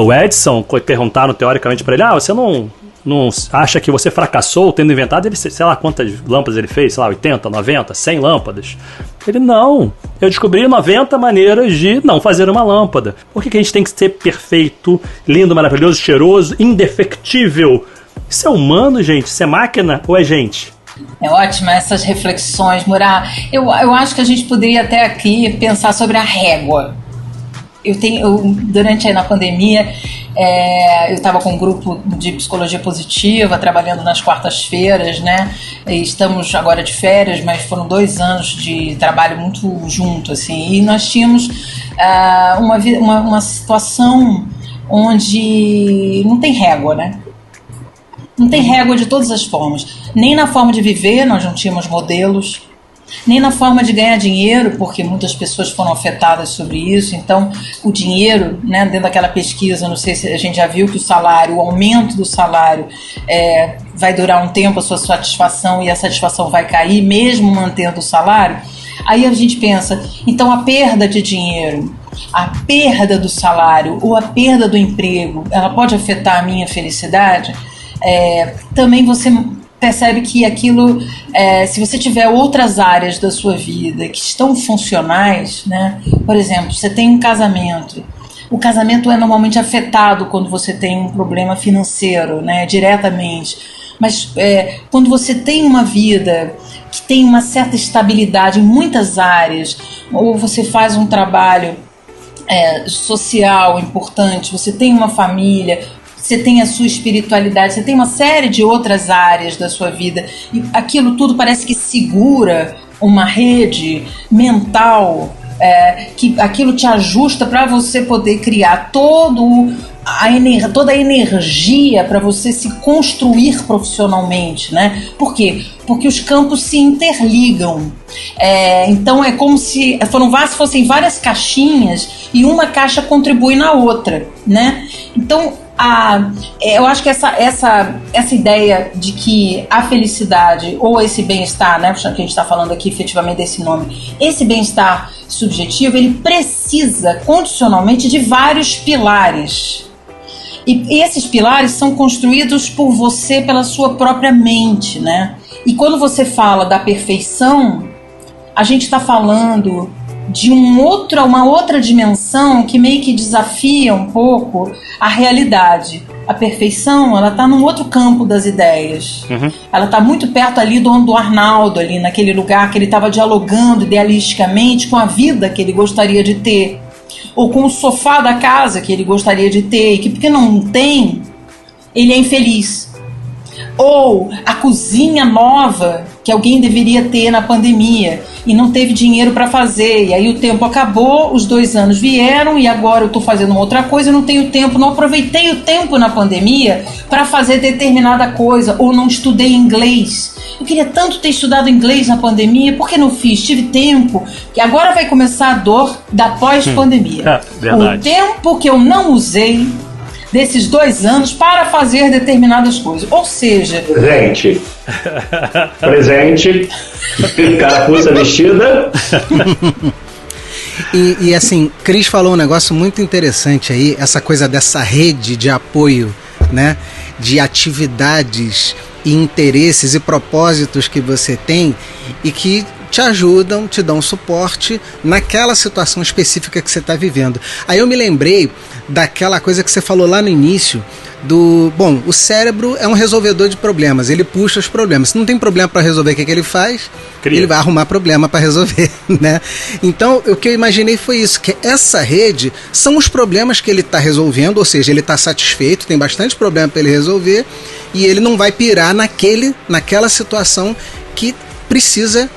Speaker 1: O Edison, perguntaram teoricamente para ele, você não não acha que você fracassou tendo inventado, ele, sei lá quantas lâmpadas ele fez, sei lá, 80, 90, 100 lâmpadas. Ele, não, eu descobri 90 maneiras de não fazer uma lâmpada. Por que a gente tem que ser perfeito, lindo, maravilhoso, cheiroso, indefectível? Isso é humano, gente? Isso é máquina ou é gente?
Speaker 4: É ótima essas reflexões, Murat. Eu acho que a gente poderia até aqui pensar sobre a régua. Durante aí na pandemia, eu estava com um grupo de psicologia positiva, trabalhando nas quartas-feiras, né? E estamos agora de férias, mas foram 2 anos de trabalho muito junto, assim. E nós tínhamos uma situação onde não tem régua, né? Não tem régua de todas as formas. Nem na forma de viver, nós não tínhamos modelos. Nem na forma de ganhar dinheiro, porque muitas pessoas foram afetadas sobre isso. Então, o dinheiro, né, dentro daquela pesquisa, não sei se a gente já viu que o aumento do salário vai durar um tempo, a sua satisfação, e a satisfação vai cair, mesmo mantendo o salário. Aí a gente pensa, então a perda de dinheiro, a perda do salário ou a perda do emprego, ela pode afetar a minha felicidade? Também você percebe que aquilo, se você tiver outras áreas da sua vida que estão funcionais, né? Por exemplo, você tem um casamento. O casamento é normalmente afetado quando você tem um problema financeiro, né? Diretamente. Mas quando você tem uma vida que tem uma certa estabilidade em muitas áreas, ou você faz um trabalho social importante, você tem uma família, você tem a sua espiritualidade, você tem uma série de outras áreas da sua vida, e aquilo tudo parece que segura uma rede mental, que aquilo te ajusta para você poder criar toda a energia para você se construir profissionalmente, né? Por quê? Porque os campos se interligam. Então é como se fossem várias caixinhas e uma caixa contribui na outra, né? Então eu acho que essa ideia de que a felicidade ou esse bem-estar, né, que a gente está falando aqui efetivamente desse nome, esse bem-estar subjetivo, ele precisa condicionalmente de vários pilares. E esses pilares são construídos por você, pela sua própria mente, né? E quando você fala da perfeição, a gente está falando de uma outra dimensão que meio que desafia um pouco a realidade. A perfeição, ela está num outro campo das ideias. Uhum. Ela está muito perto ali do Arnaldo, ali naquele lugar que ele estava dialogando idealisticamente com a vida que ele gostaria de ter, ou com o sofá da casa que ele gostaria de ter, e que porque não tem, ele é infeliz. Ou a cozinha nova que alguém deveria ter na pandemia e não teve dinheiro para fazer, e aí o tempo acabou, os 2 anos vieram e agora eu estou fazendo uma outra coisa, eu não tenho tempo, não aproveitei o tempo na pandemia para fazer determinada coisa, ou não estudei inglês. Eu queria tanto ter estudado inglês na pandemia, por que não fiz? Tive tempo, que agora vai começar a dor da pós-pandemia. O tempo que eu não usei desses 2 anos para fazer determinadas coisas. Ou seja...
Speaker 3: Presente. Carapuça vestida.
Speaker 2: E assim, Cris falou um negócio muito interessante aí, essa coisa dessa rede de apoio, né? De atividades e interesses e propósitos que você tem e que te ajudam, te dão suporte naquela situação específica que você está vivendo. Aí eu me lembrei daquela coisa que você falou lá no início, o cérebro é um resolvedor de problemas, ele puxa os problemas. Se não tem problema para resolver, o que ele faz? Ele vai arrumar problema para resolver, né? Então, o que eu imaginei foi isso, que essa rede são os problemas que ele está resolvendo, ou seja, ele está satisfeito, tem bastante problema para ele resolver, e ele não vai pirar naquela situação que precisa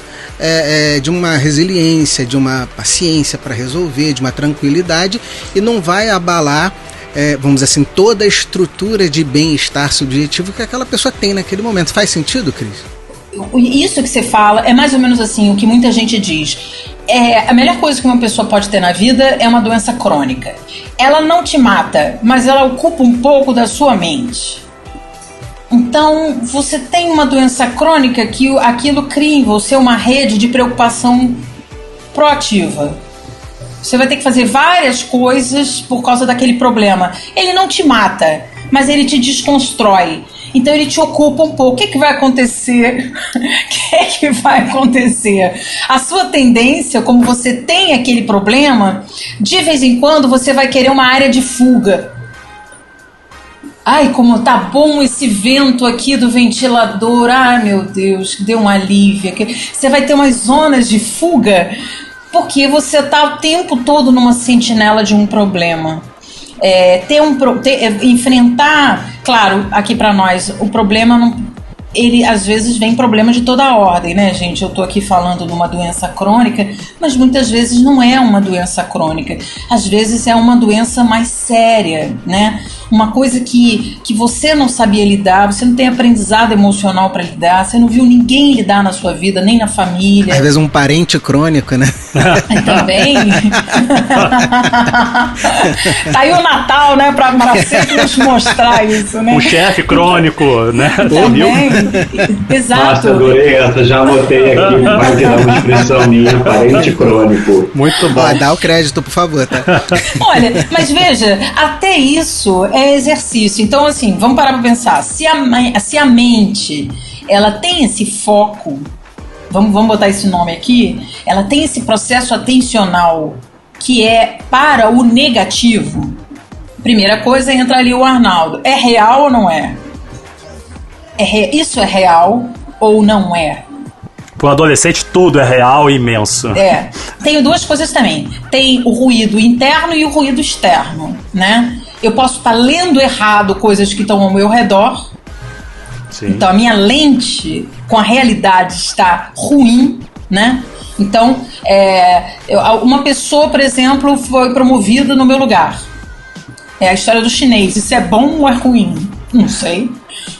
Speaker 2: de uma resiliência, de uma paciência para resolver, de uma tranquilidade, e não vai abalar, vamos dizer assim, toda a estrutura de bem-estar subjetivo que aquela pessoa tem naquele momento. Faz sentido, Cris?
Speaker 4: Isso que você fala é mais ou menos assim o que muita gente diz. A melhor coisa que uma pessoa pode ter na vida é uma doença crônica. Ela não te mata, mas ela ocupa um pouco da sua mente. Então, você tem uma doença crônica que aquilo cria em você uma rede de preocupação proativa. Você vai ter que fazer várias coisas por causa daquele problema. Ele não te mata, mas ele te desconstrói. Então ele te ocupa um pouco. O que vai acontecer? O que vai acontecer? A sua tendência, como você tem aquele problema, de vez em quando você vai querer uma área de fuga. Ai, como tá bom esse vento aqui do ventilador. Ai, meu Deus, deu um alívio. Você vai ter umas zonas de fuga porque você tá o tempo todo numa sentinela de um problema. Enfrentar, claro, aqui para nós, o problema não... Ele, às vezes, vem problema de toda a ordem, né, gente? Eu tô aqui falando de uma doença crônica, mas muitas vezes não é uma doença crônica. Às vezes é uma doença mais séria, né? Uma coisa que você não sabia lidar, você não tem aprendizado emocional para lidar, você não viu ninguém lidar na sua vida, nem na família.
Speaker 2: Às vezes um parente crônico, né?
Speaker 4: Também. Tá aí o Natal, né? Pra sempre nos mostrar isso, né?
Speaker 1: Um chefe crônico, né?
Speaker 4: Também. Exato.
Speaker 3: Nossa, adorei essa, já anotei aqui, vai virar uma expressão minha, parente crônico.
Speaker 1: Muito bom.
Speaker 2: Dá o crédito, por favor, tá?
Speaker 4: Olha, mas veja, até isso é exercício. Então, assim, vamos parar para pensar. Se a mente, ela tem esse foco, vamos botar esse nome aqui, ela tem esse processo atencional que é para o negativo. Primeira coisa, entra ali o Arnaldo. É real ou não é? Isso é real ou não é?
Speaker 1: Para um adolescente tudo é real e imenso.
Speaker 4: Tenho duas coisas também. Tem o ruído interno e o ruído externo, né? Eu posso estar lendo errado coisas que estão ao meu redor. Sim. Então a minha lente com a realidade está ruim, né? Então, uma pessoa, por exemplo, foi promovida no meu lugar. É a história do chinês. Isso é bom ou é ruim? Não sei.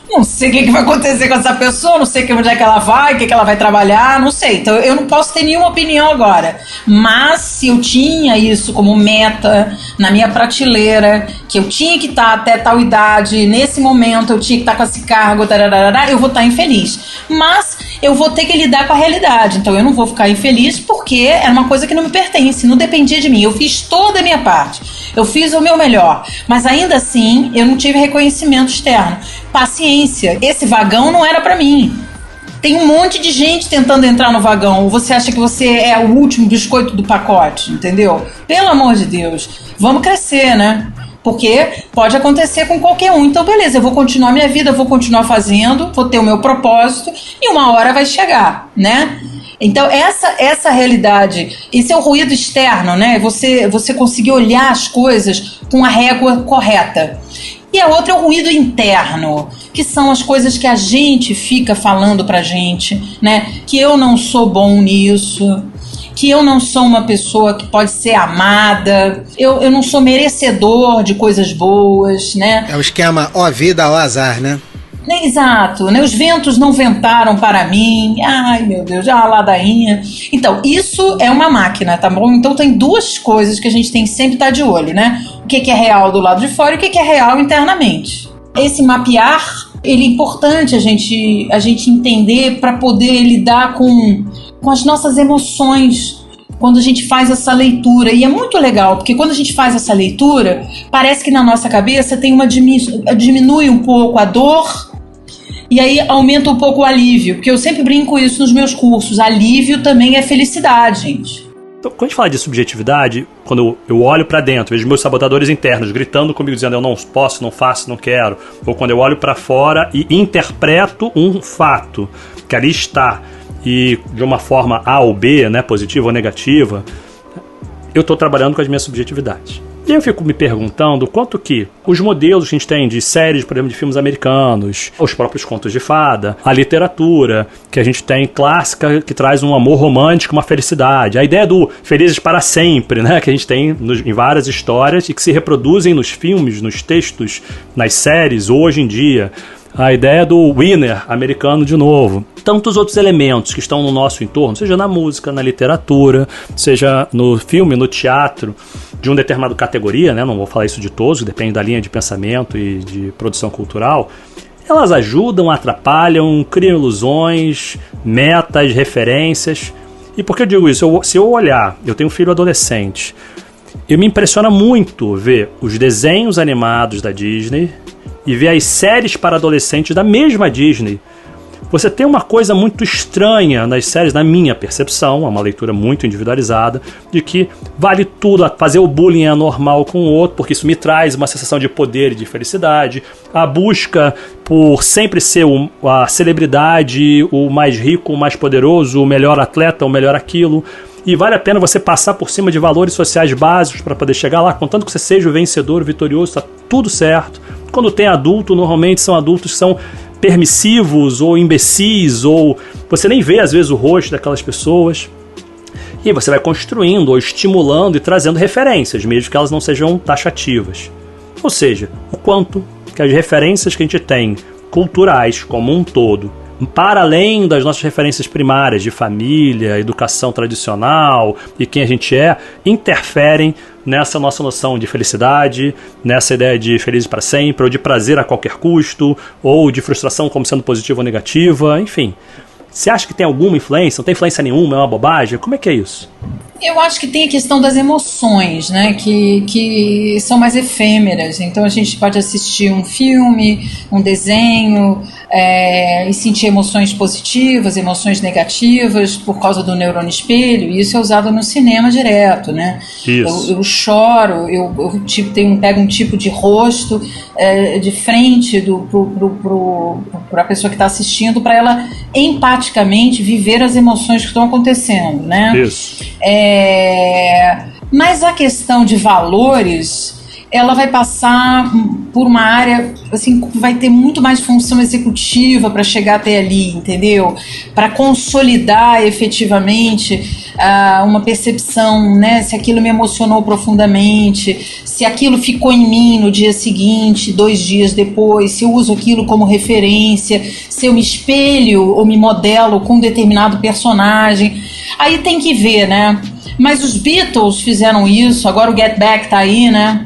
Speaker 4: Não sei o que vai acontecer com essa pessoa, não sei onde é que ela vai, o que ela vai trabalhar, não sei. Então eu não posso ter nenhuma opinião agora. Mas se eu tinha isso como meta na minha prateleira, que eu tinha que estar até tal idade, nesse momento eu tinha que estar com esse cargo, tararara, eu vou estar infeliz. Mas eu vou ter que lidar com a realidade. Então eu não vou ficar infeliz porque era uma coisa que não me pertence, não dependia de mim. Eu fiz toda a minha parte, eu fiz o meu melhor, mas ainda assim eu não tive reconhecimento externo. Paciência, esse vagão não era pra mim. Tem um monte de gente tentando entrar no vagão. Ou você acha que você é o último biscoito do pacote, entendeu? Pelo amor de Deus, vamos crescer, né? Porque pode acontecer com qualquer um. Então, beleza, eu vou continuar minha vida, vou continuar fazendo, vou ter o meu propósito e uma hora vai chegar, né? Então, essa realidade, esse é o ruído externo, né? Você conseguir olhar as coisas com a régua correta. E a outra é o ruído interno, que são as coisas que a gente fica falando pra gente, né? Que eu não sou bom nisso, que eu não sou uma pessoa que pode ser amada, eu não sou merecedor de coisas boas, né?
Speaker 2: É o esquema, ó vida, ó azar, né?
Speaker 4: Exato, né? Os ventos não ventaram para mim. Ai, meu Deus, a ladainha. Então, isso é uma máquina, tá bom? Então tem duas coisas que a gente tem que sempre estar de olho, né? O que é real do lado de fora e o que é real internamente. Esse mapear, ele é importante a gente entender para poder lidar com as nossas emoções quando a gente faz essa leitura. E é muito legal, porque quando a gente faz essa leitura, parece que na nossa cabeça tem diminui um pouco a dor e aí aumenta um pouco o alívio, porque eu sempre brinco isso nos meus cursos. Alívio também é felicidade, gente.
Speaker 1: Então, quando a gente fala de subjetividade, quando eu olho pra dentro, vejo meus sabotadores internos gritando comigo, dizendo eu não posso, não faço, não quero, ou quando eu olho pra fora e interpreto um fato que ali está, e de uma forma A ou B, né, positiva ou negativa, eu estou trabalhando com as minhas subjetividades. E eu fico me perguntando quanto que os modelos que a gente tem de séries, por exemplo, de filmes americanos, os próprios contos de fada, a literatura que a gente tem clássica, que traz um amor romântico, uma felicidade. A ideia do felizes para sempre, né, que a gente tem em várias histórias e que se reproduzem nos filmes, nos textos, nas séries, hoje em dia. A ideia do winner americano de novo. Tantos outros elementos que estão no nosso entorno, seja na música, na literatura, seja no filme, no teatro, de uma determinada categoria, né? Não vou falar isso de todos, depende da linha de pensamento e de produção cultural. Elas ajudam, atrapalham, criam ilusões, metas, referências. E por que eu digo isso? Se eu olhar, eu tenho um filho adolescente, me impressiona muito ver os desenhos animados da Disney e vê as séries para adolescentes da mesma Disney, você tem uma coisa muito estranha nas séries, na minha percepção, é uma leitura muito individualizada, de que vale tudo, fazer o bullying é normal com o outro, porque isso me traz uma sensação de poder e de felicidade, a busca por sempre ser a celebridade, o mais rico, o mais poderoso, o melhor atleta, o melhor aquilo, e vale a pena você passar por cima de valores sociais básicos para poder chegar lá, contanto que você seja o vencedor, o vitorioso, está tudo certo. Quando tem adulto, normalmente são adultos que são permissivos ou imbecis, ou você nem vê às vezes o rosto daquelas pessoas, e você vai construindo ou estimulando e trazendo referências, mesmo que elas não sejam taxativas. Ou seja, o quanto que as referências que a gente tem, culturais como um todo, para além das nossas referências primárias de família, educação tradicional e quem a gente é, interferem nessa nossa noção de felicidade, nessa ideia de feliz para sempre, ou de prazer a qualquer custo, ou de frustração como sendo positiva ou negativa, enfim. Você acha que tem alguma influência? Não tem influência nenhuma? É uma bobagem? Como é que é isso?
Speaker 4: Eu acho que tem a questão das emoções, né, que são mais efêmeras. Então a gente pode assistir um filme, um desenho, e sentir emoções positivas, emoções negativas por causa do neurônio espelho, e isso é usado no cinema direto, né? Eu choro, eu pego um tipo de rosto de frente para a pessoa que está assistindo, para ela empaticamente viver as emoções que estão acontecendo, né?
Speaker 1: Isso.
Speaker 4: Mas a questão de valores, ela vai passar por uma área, assim, vai ter muito mais função executiva para chegar até ali, entendeu? Para consolidar efetivamente uma percepção, né? Se aquilo me emocionou profundamente, se aquilo ficou em mim no dia seguinte, 2 dias depois, se eu uso aquilo como referência, se eu me espelho ou me modelo com um determinado personagem. Aí tem que ver, né? Mas os Beatles fizeram isso, agora o Get Back tá aí, né?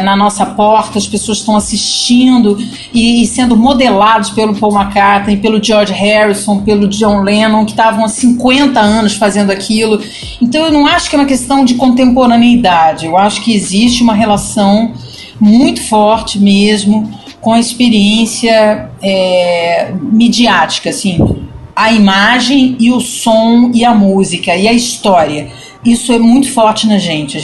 Speaker 4: Na nossa porta, as pessoas estão assistindo e sendo modelados pelo Paul McCartney, pelo George Harrison, pelo John Lennon, que estavam há 50 anos fazendo aquilo. Então eu não acho que é uma questão de contemporaneidade, eu acho que existe uma relação muito forte mesmo com a experiência midiática, assim, a imagem e o som e a música e a história. Isso é muito forte na gente, a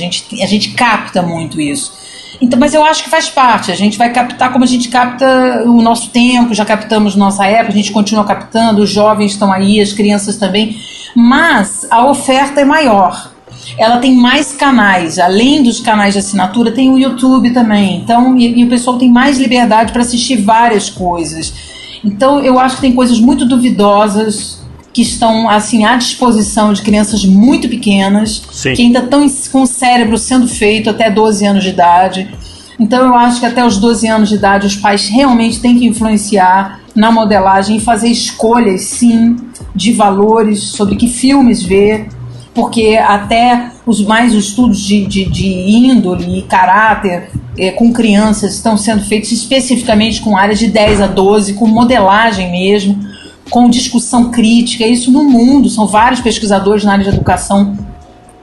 Speaker 4: gente capta muito isso. Então, mas eu acho que faz parte, a gente vai captar como a gente capta o nosso tempo, já captamos nossa época, a gente continua captando, os jovens estão aí, as crianças também, mas a oferta é maior, ela tem mais canais, além dos canais de assinatura, tem o YouTube também, então, e o pessoal tem mais liberdade para assistir várias coisas. Então eu acho que tem coisas muito duvidosas que estão assim à disposição de crianças muito pequenas,
Speaker 1: sim,
Speaker 4: que ainda estão com o cérebro sendo feito até 12 anos de idade. Então eu acho que até os 12 anos de idade os pais realmente têm que influenciar na modelagem e fazer escolhas, sim, de valores, sobre que filmes ver, porque até os estudos de índole e caráter com crianças estão sendo feitos especificamente com áreas de 10 a 12, com modelagem mesmo, com discussão crítica, isso no mundo, são vários pesquisadores na área de educação.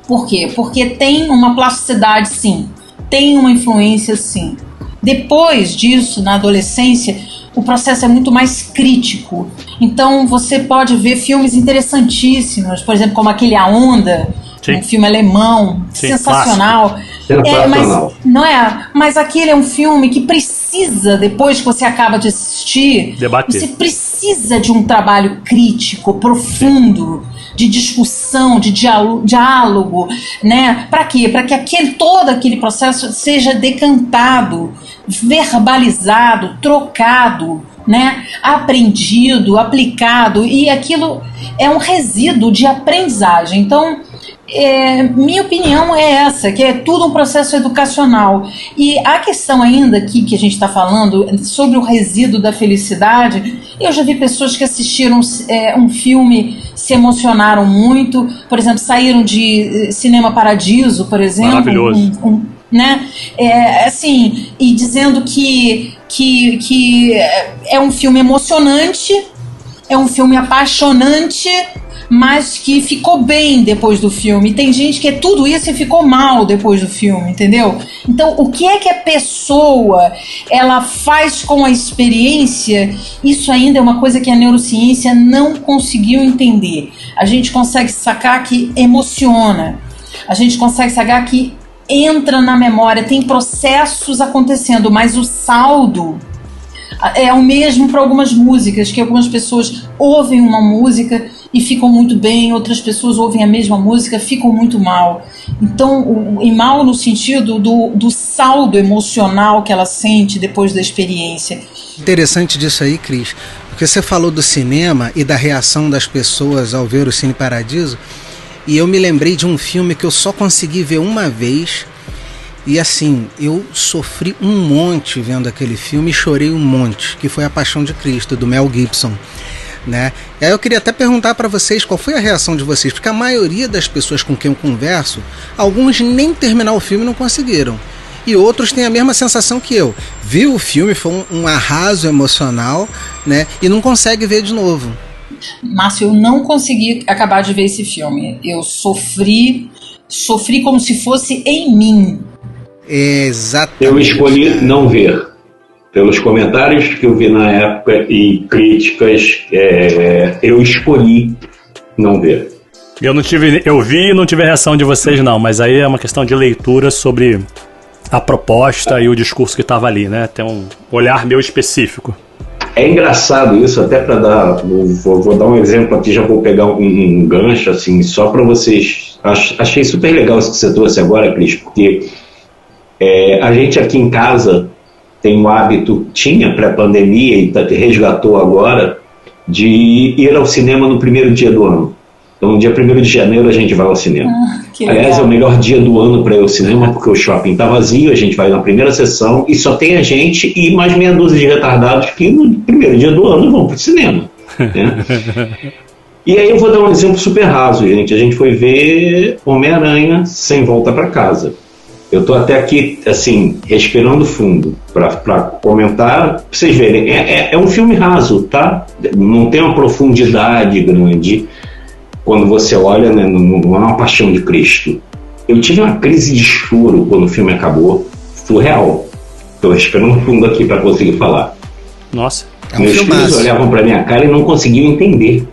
Speaker 4: Por quê? Porque tem uma plasticidade, sim, tem uma influência, sim. Depois disso, na adolescência, o processo é muito mais crítico. Então você pode ver filmes interessantíssimos, por exemplo, como aquele A Onda, sim, um filme alemão, sim, sensacional. Mas aquele é um filme que precisa, depois que você acaba de assistir, debater. Você precisa de um trabalho crítico, profundo, de discussão, de diálogo, né? Para quê? Para que todo aquele processo seja decantado, verbalizado, trocado, né? Aprendido, aplicado, e aquilo é um resíduo de aprendizagem. Então, minha opinião é essa, que é tudo um processo educacional. E a questão ainda aqui que a gente está falando sobre o resíduo da felicidade, eu já vi pessoas que assistiram um filme, se emocionaram muito, por exemplo, saíram de Cinema Paradiso, por exemplo,
Speaker 1: maravilhoso.
Speaker 4: Né? Assim, e dizendo que é um filme emocionante, é um filme apaixonante, mas que ficou bem depois do filme. Tem gente que é tudo isso e ficou mal depois do filme, entendeu? Então, o que é que a pessoa ela faz com a experiência? Isso ainda é uma coisa que a neurociência não conseguiu entender. A gente consegue sacar que emociona, a gente consegue sacar que entra na memória, tem processos acontecendo, mas o saldo é o mesmo para algumas músicas, que algumas pessoas ouvem uma música e ficam muito bem, outras pessoas ouvem a mesma música, ficam muito mal. Então, e mal no sentido do saldo emocional que ela sente depois da experiência.
Speaker 2: Interessante disso aí, Cris, porque você falou do cinema e da reação das pessoas ao ver o Cine Paradiso, e eu me lembrei de um filme que eu só consegui ver uma vez, e assim, eu sofri um monte vendo aquele filme e chorei um monte, que foi A Paixão de Cristo, do Mel Gibson, né? E aí eu queria até perguntar para vocês qual foi a reação de vocês, porque a maioria das pessoas com quem eu converso, alguns nem terminar o filme não conseguiram, e outros têm a mesma sensação que eu. Viu o filme, foi um arraso emocional, né? E não consegue ver de novo.
Speaker 4: Márcio, eu não consegui acabar de ver esse filme. Eu sofri como se fosse em mim.
Speaker 2: Exatamente.
Speaker 3: Eu escolhi não ver. Pelos comentários que eu vi na época e críticas, eu escolhi não ver.
Speaker 1: Eu vi e não tive a reação de vocês não, mas aí é uma questão de leitura sobre a proposta e o discurso que estava ali, né? Tem um olhar meu específico.
Speaker 3: É engraçado isso, até para dar... Vou dar um exemplo aqui, já vou pegar um gancho, assim, só para vocês... Achei super legal isso que você trouxe agora, Cris, porque a gente aqui em casa tem o hábito, tinha pré-pandemia e resgatou agora, de ir ao cinema no primeiro dia do ano. Então, no dia 1º de janeiro a gente vai ao cinema. Aliás, é o melhor dia do ano para ir ao cinema, porque o shopping está vazio, a gente vai na primeira sessão e só tem a gente e mais meia dúzia de retardados que no primeiro dia do ano vão para o cinema. Né? E aí eu vou dar um exemplo super raso, gente. A gente foi ver Homem-Aranha Sem Volta para Casa. Eu estou até aqui, assim, respirando fundo para comentar, para vocês verem. É um filme raso, tá? Não tem uma profundidade grande. Quando você olha, né, não é uma Paixão de Cristo. Eu tive uma crise de choro quando o filme acabou, surreal. Estou respirando fundo aqui para conseguir falar.
Speaker 1: Nossa.
Speaker 3: Meus filhos olhavam para minha cara e não conseguiam entender.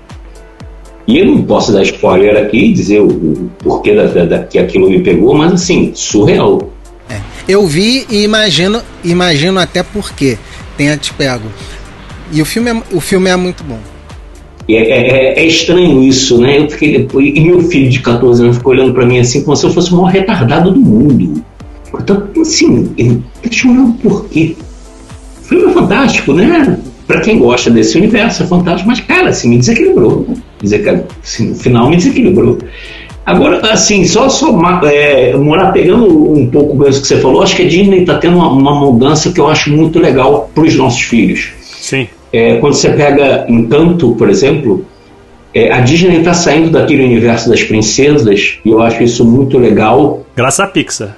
Speaker 3: E eu não posso dar spoiler aqui e dizer o porquê que aquilo me pegou, mas assim, surreal.
Speaker 2: Eu vi e imagino até porquê. Tenha te pego. E o filme é muito bom.
Speaker 3: É estranho isso, né? Eu fiquei depois, e meu filho de 14 anos ficou olhando para mim assim, como se eu fosse o maior retardado do mundo. Então, assim, ele chorando por quê? O filme é fantástico, né? Para quem gosta desse universo, é fantástico, mas, cara, assim, me desequilibrou. Assim, no final me desequilibrou. Agora, assim, só morar pegando um pouco isso que você falou, acho que a Disney está tendo uma mudança que eu acho muito legal para os nossos filhos.
Speaker 1: Sim.
Speaker 3: Quando você pega Encanto, por exemplo, a Disney está saindo daquele universo das princesas, e eu acho isso muito legal.
Speaker 1: Graças à Pixar.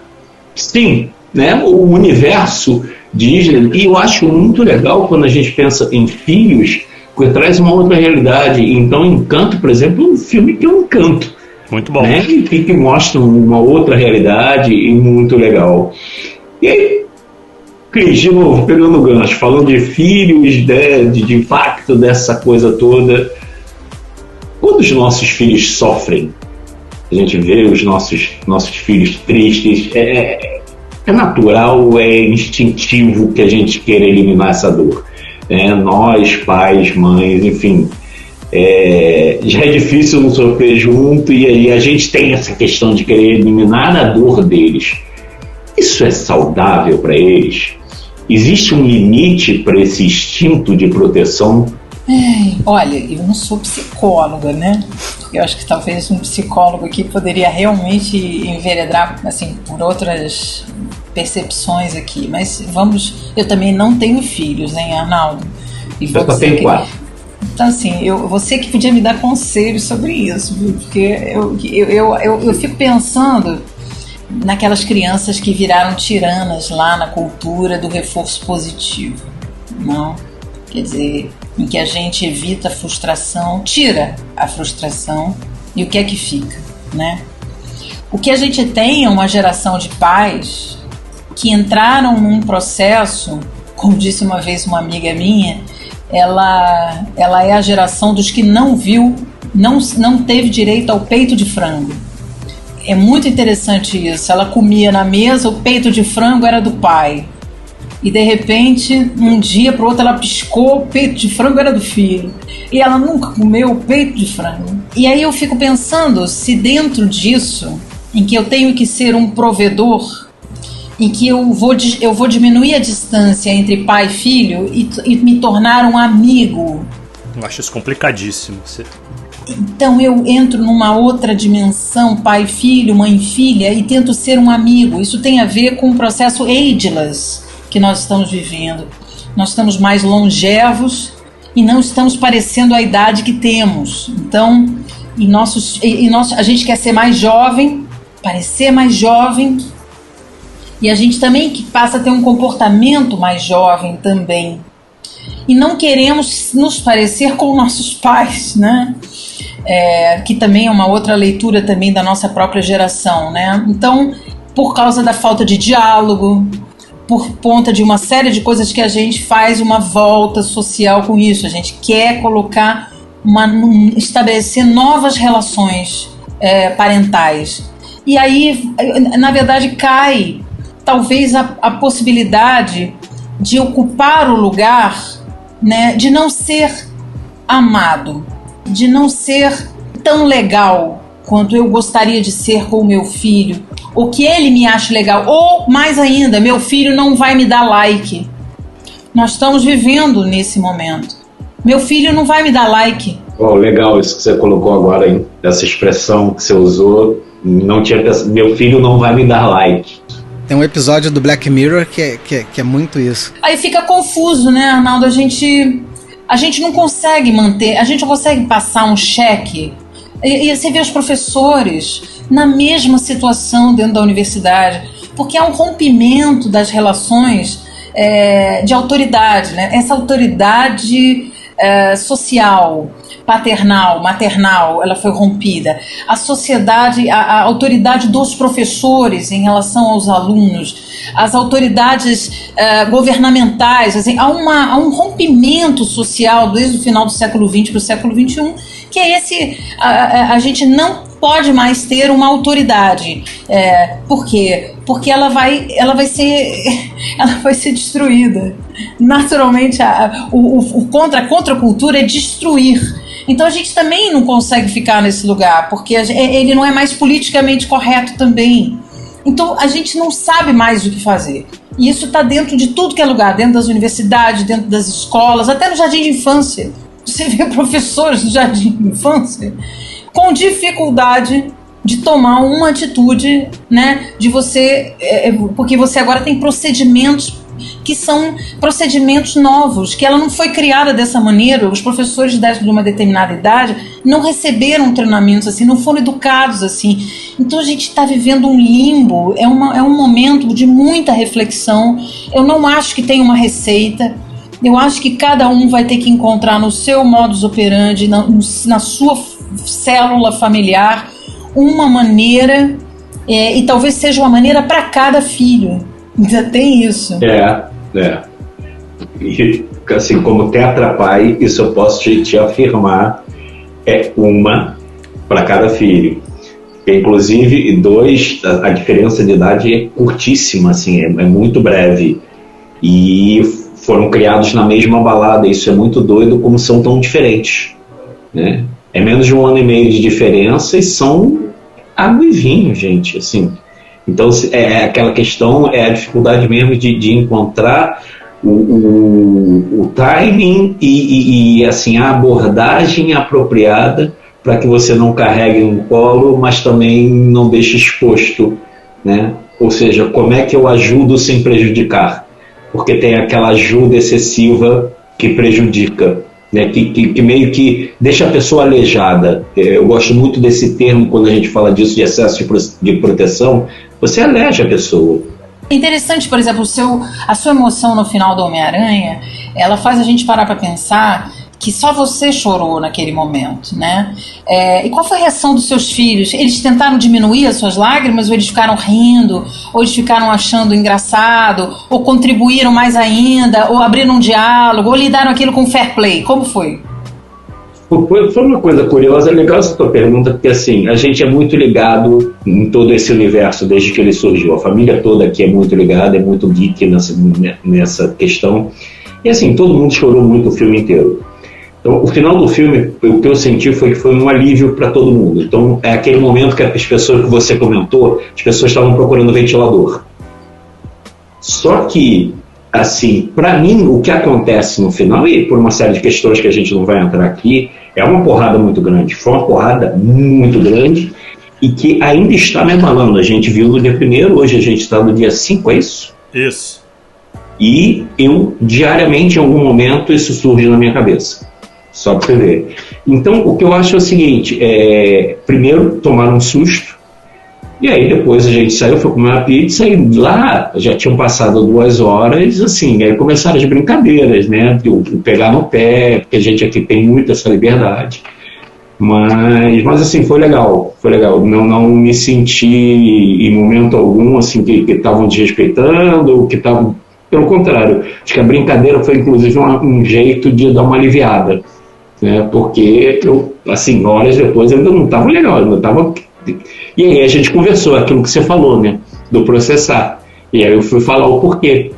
Speaker 3: Sim, né? O universo Disney, e eu acho muito legal quando a gente pensa em filhos, porque traz uma outra realidade. Então, Encanto, por exemplo, é um filme que é um encanto.
Speaker 1: Muito bom.
Speaker 3: Né? E que mostra uma outra realidade e muito legal. E aí, Cris, de novo, pegando o gancho, falando de filhos, de impacto dessa coisa toda. Quando os nossos filhos sofrem, a gente vê os nossos filhos tristes, é natural, é instintivo que a gente queira eliminar essa dor. Nós, pais, mães, enfim, já é difícil não sofrer junto, e aí a gente tem essa questão de querer eliminar a dor deles. Isso é saudável para eles? Existe um limite para esse instinto de proteção?
Speaker 4: Olha, eu não sou psicóloga, né? Eu acho que talvez um psicólogo aqui poderia realmente enveredar, assim, por outras percepções aqui. Mas eu também não tenho filhos, hein, Arnaldo?
Speaker 3: E eu só tenho 4.
Speaker 4: Então, assim, você que podia me dar conselhos sobre isso, viu? Porque eu fico pensando naquelas crianças que viraram tiranas lá na cultura do reforço positivo, não? quer dizer, em que a gente evita a frustração, tira a frustração, e o que é que fica, né? O que a gente tem é uma geração de pais que entraram num processo, como disse uma vez uma amiga minha, ela é a geração dos que não teve direito ao peito de frango. É muito interessante isso. Ela comia na mesa, o peito de frango era do pai. E de repente, um dia para o outro, ela piscou, o peito de frango era do filho. E ela nunca comeu o peito de frango. E aí eu fico pensando se dentro disso, em que eu tenho que ser um provedor, em que eu vou diminuir a distância entre pai e filho e me tornar um amigo.
Speaker 1: Eu acho isso complicadíssimo.
Speaker 4: Então eu entro numa outra dimensão, pai e filho, mãe e filha, e tento ser um amigo. Isso tem a ver com o processo ageless que nós estamos vivendo. Nós estamos mais longevos e não estamos parecendo a idade que temos. Então, a gente quer ser mais jovem, parecer mais jovem, e a gente também que passa a ter um comportamento mais jovem também. E não queremos nos parecer com nossos pais, né? Que também é uma outra leitura também da nossa própria geração, né? Então, por causa da falta de diálogo, por conta de uma série de coisas que a gente faz uma volta social com isso, a gente quer colocar estabelecer novas relações parentais. E aí, na verdade, cai talvez a possibilidade de ocupar o lugar, né, de não ser amado, de não ser tão legal quanto eu gostaria de ser com o meu filho, ou que ele me ache legal, ou mais ainda, meu filho não vai me dar like. Nós estamos vivendo nesse momento. Meu filho não vai me dar like.
Speaker 3: Oh, legal isso que você colocou agora, hein? Essa expressão que você usou, não tinha pensado, meu filho não vai me dar like.
Speaker 2: Tem um episódio do Black Mirror que é muito isso.
Speaker 4: Aí fica confuso, né, Arnaldo? A gente não consegue manter, a gente não consegue passar um cheque. E você vê os professores na mesma situação dentro da universidade, porque há um rompimento das relações de autoridade, né? Essa autoridade social, paternal, maternal, ela foi rompida. A sociedade, a autoridade dos professores em relação aos alunos, as autoridades governamentais, assim, há um rompimento social desde o final do século XX para o século XXI, que é esse, a gente não pode mais ter uma autoridade. Por quê? Porque ela vai ser destruída. Naturalmente, a contracultura é destruir. Então a gente também não consegue ficar nesse lugar, porque ele não é mais politicamente correto também. Então a gente não sabe mais o que fazer. E isso está dentro de tudo que é lugar, dentro das universidades, dentro das escolas, até no jardim de infância. Você vê professores do jardim de infância com dificuldade de tomar uma atitude, né, de você, porque você agora tem procedimentos que são procedimentos novos, que ela não foi criada dessa maneira. Os professores de uma determinada idade não receberam treinamentos assim, não foram educados assim. Então a gente está vivendo um limbo, é um momento de muita reflexão. Eu não acho que tem uma receita. Eu acho que cada um vai ter que encontrar no seu modus operandi, na sua célula familiar, uma maneira, e talvez seja uma maneira para cada filho. Ainda tem isso.
Speaker 3: E, assim, como tetrapai, isso eu posso te afirmar, é uma para cada filho. Inclusive, a diferença de idade é curtíssima, assim, é muito breve. E foram criados na mesma balada. Isso é muito doido, como são tão diferentes, né? É menos de 1 ano e meio de diferença e são água e vinho, gente, assim. Então, aquela questão, a dificuldade mesmo de encontrar o timing e assim, a abordagem apropriada para que você não carregue no colo, mas também não deixe exposto, né? Ou seja, como é que eu ajudo sem prejudicar? Porque tem aquela ajuda excessiva que prejudica, né? Que meio que deixa a pessoa aleijada. Eu gosto muito desse termo quando a gente fala disso, de excesso de proteção. Você aleja a pessoa.
Speaker 4: É interessante, por exemplo, a sua emoção no final do Homem-Aranha ela faz a gente parar para pensar que só você chorou naquele momento, né? E qual foi a reação dos seus filhos? Eles tentaram diminuir as suas lágrimas, ou eles ficaram rindo, ou eles ficaram achando engraçado, ou contribuíram mais ainda, ou abriram um diálogo, ou lidaram aquilo com fair play? Como foi?
Speaker 3: Foi uma coisa curiosa, legal essa tua pergunta, porque assim, a gente é muito ligado em todo esse universo desde que ele surgiu. A família toda aqui é muito ligada, é muito geek nessa questão. E assim, todo mundo chorou muito o filme inteiro. Então, o final do filme, o que eu senti foi que foi um alívio para todo mundo. Então, é aquele momento que as pessoas que você comentou, as pessoas estavam procurando ventilador. Só que, assim, para mim, o que acontece no final, e por uma série de questões que a gente não vai entrar aqui, é uma porrada muito grande. Foi uma porrada muito grande e que ainda está me abalando. A gente viu no dia 1º, hoje a gente está no dia 5, é isso?
Speaker 1: Isso.
Speaker 3: E eu, diariamente, em algum momento, isso surge na minha cabeça. Só para você ver. Então, o que eu acho é o seguinte, primeiro, tomaram um susto, e aí depois a gente saiu, foi comer uma pizza, e lá já tinham passado 2 horas, assim, aí começaram as brincadeiras, né, o pegar no pé, porque a gente aqui tem muito essa liberdade, mas assim, foi legal, não me senti em momento algum, assim, que estavam desrespeitando, que estavam, pelo contrário, acho que a brincadeira foi inclusive um jeito de dar uma aliviada, né, porque eu, assim, horas depois ainda não estava legal, ainda estava... E aí a gente conversou, aquilo que você falou, né, do processar, e aí eu fui falar o porquê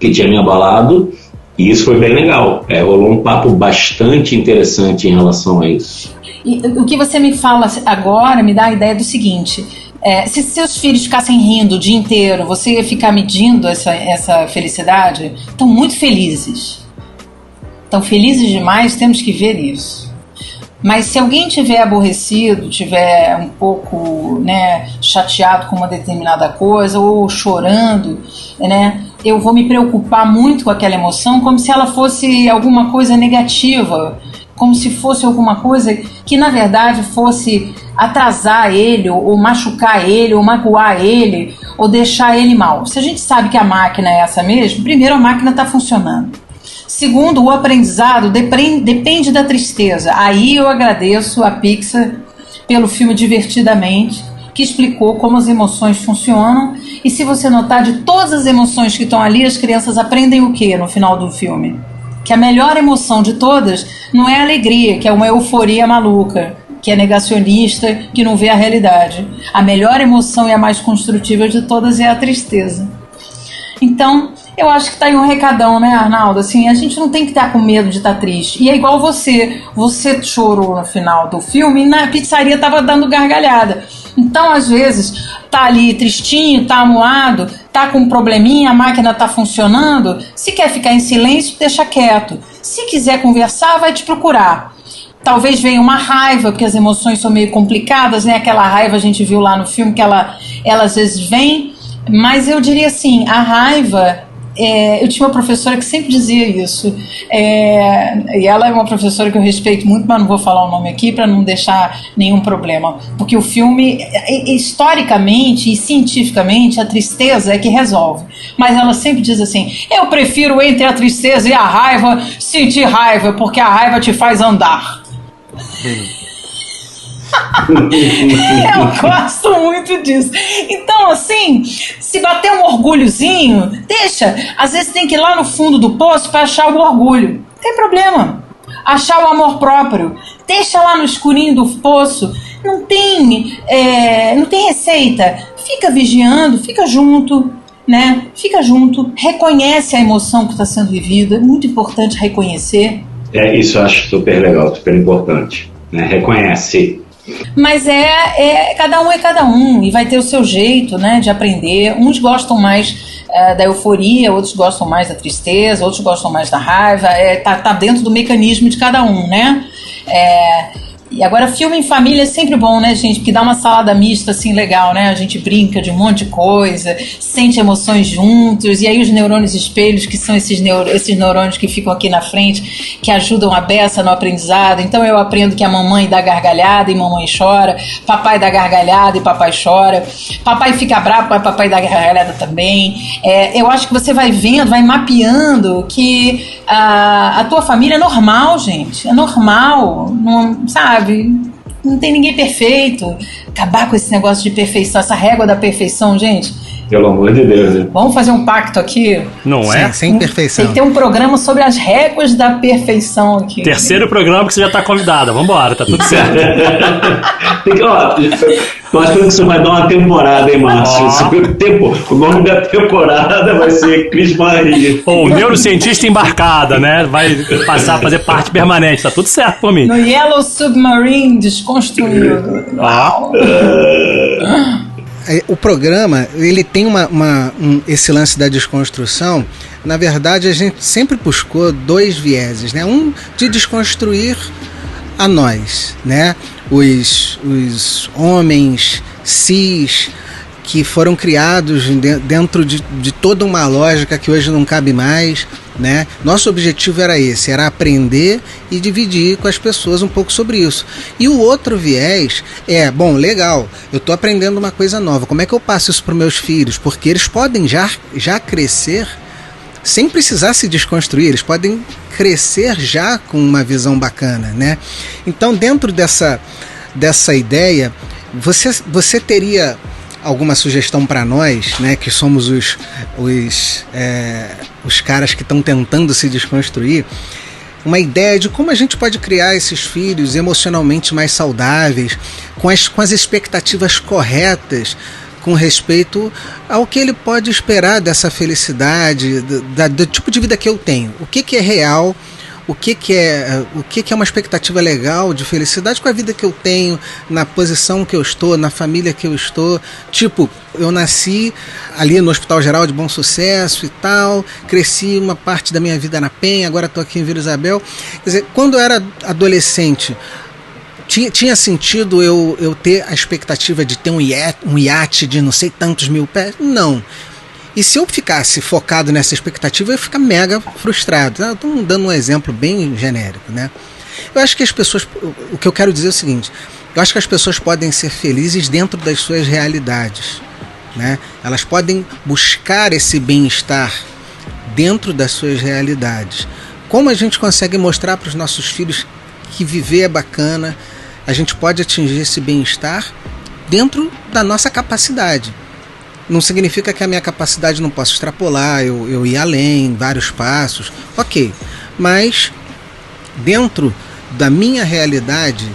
Speaker 3: que tinha me abalado, e isso foi bem legal, rolou um papo bastante interessante em relação a isso.
Speaker 4: E o que você me fala agora me dá a ideia do seguinte, se seus filhos ficassem rindo o dia inteiro, você ia ficar medindo essa felicidade? Estão muito felizes. Estão felizes demais, temos que ver isso. Mas se alguém tiver aborrecido, tiver um pouco, né, chateado com uma determinada coisa ou chorando, né, eu vou me preocupar muito com aquela emoção como se ela fosse alguma coisa negativa, como se fosse alguma coisa que na verdade fosse atrasar ele, ou machucar ele, ou magoar ele, ou deixar ele mal. Se a gente sabe que a máquina é essa mesmo, primeiro, a máquina está funcionando. Segundo, o aprendizado depende da tristeza. Aí eu agradeço a Pixar pelo filme Divertidamente, que explicou como as emoções funcionam. E se você notar, de todas as emoções que estão ali, as crianças aprendem o quê no final do filme? Que a melhor emoção de todas não é a alegria, que é uma euforia maluca, que é negacionista, que não vê a realidade. A melhor emoção e a mais construtiva de todas é a tristeza. Então, eu acho que está aí um recadão, né, Arnaldo? Assim, a gente não tem que estar com medo de estar triste. E é igual você chorou no final do filme e na pizzaria estava dando gargalhada. Então, às vezes, tá ali tristinho, tá amuado, tá com um probleminha, a máquina tá funcionando. Se quer ficar em silêncio, deixa quieto. Se quiser conversar, vai te procurar. Talvez venha uma raiva, porque as emoções são meio complicadas, né? Aquela raiva a gente viu lá no filme que ela às vezes vem. Mas eu diria assim, a raiva... eu tinha uma professora que sempre dizia isso, e ela é uma professora que eu respeito muito, mas não vou falar o nome aqui para não deixar nenhum problema, porque o filme, historicamente e cientificamente, a tristeza é que resolve, mas ela sempre diz assim, eu prefiro entre a tristeza e a raiva sentir raiva, porque a raiva te faz andar. Eu gosto muito disso. Então, assim, se bater um orgulhozinho, deixa. Às vezes tem que ir lá no fundo do poço para achar o orgulho. Não tem problema. Achar o amor próprio. Deixa lá no escurinho do poço. Não tem receita. Fica vigiando, fica junto, né? Fica junto. Reconhece a emoção que está sendo vivida. É muito importante reconhecer.
Speaker 3: Isso eu acho super legal, super importante, né? Reconhece.
Speaker 4: Mas cada um é cada um e vai ter o seu jeito, né, de aprender. Uns gostam mais da euforia, outros gostam mais da tristeza, outros gostam mais da raiva. Tá dentro do mecanismo de cada um, né? E agora, filme em família é sempre bom, né, gente? Porque dá uma salada mista, assim, legal, né? A gente brinca de um monte de coisa, sente emoções juntos, e aí os neurônios espelhos, que são esses neurônios que ficam aqui na frente, que ajudam a beça no aprendizado. Então eu aprendo que a mamãe dá gargalhada e mamãe chora, papai dá gargalhada e papai chora, papai fica bravo, mas papai dá gargalhada também. Eu acho que você vai vendo, vai mapeando que a tua família é normal, gente. É normal, não, sabe? Não tem ninguém perfeito. Acabar com esse negócio de perfeição, essa régua da perfeição, gente.
Speaker 3: Pelo amor de Deus. Né?
Speaker 4: Vamos fazer um pacto aqui?
Speaker 1: Não é?
Speaker 2: Sem perfeição.
Speaker 4: Tem que ter um programa sobre as réguas da perfeição aqui.
Speaker 1: Terceiro programa que você já tá convidada. Vambora, tá tudo certo.
Speaker 3: Tô achando que você vai dar uma temporada, hein, Márcio? O nome da temporada vai ser Cris Maria.
Speaker 1: O neurocientista embarcada, né? Vai passar a fazer parte permanente. Tá tudo certo por mim.
Speaker 4: No Yellow Submarine desconstruído.
Speaker 2: O programa, ele tem esse lance da desconstrução. Na verdade, a gente sempre buscou dois vieses, né? Um de desconstruir a nós, né? Os homens cis que foram criados dentro de toda uma lógica que hoje não cabe mais, né? Nosso objetivo era esse, era aprender e dividir com as pessoas um pouco sobre isso. E o outro viés bom, legal, eu estou aprendendo uma coisa nova, como é que eu passo isso para os meus filhos? Porque eles podem já crescer sem precisar se desconstruir, eles podem crescer já com uma visão bacana, né? Então, dentro dessa ideia, você teria alguma sugestão para nós, né, que somos os caras que estão tentando se desconstruir, uma ideia de como a gente pode criar esses filhos emocionalmente mais saudáveis, com as expectativas corretas, com respeito ao que ele pode esperar dessa felicidade, do tipo de vida que eu tenho. O que é real, o que é uma expectativa legal de felicidade com a vida que eu tenho, na posição que eu estou, na família que eu estou. Tipo, eu nasci ali no Hospital Geral de Bom Sucesso e tal, cresci uma parte da minha vida na Penha, agora estou aqui em Vila Isabel. Quer dizer, quando eu era adolescente, tinha sentido eu ter a expectativa de ter um iate de não sei tantos mil pés? Não. E se eu ficasse focado nessa expectativa, eu ia ficar mega frustrado. Estou dando um exemplo bem genérico, né? Eu acho que as pessoas... O que eu quero dizer é o seguinte. Eu acho que as pessoas podem ser felizes dentro das suas realidades, né? Elas podem buscar esse bem-estar dentro das suas realidades. Como a gente consegue mostrar para os nossos filhos que viver é bacana, a gente pode atingir esse bem-estar dentro da nossa capacidade. Não significa que a minha capacidade não possa extrapolar, eu ir além, vários passos, ok. Mas dentro da minha realidade,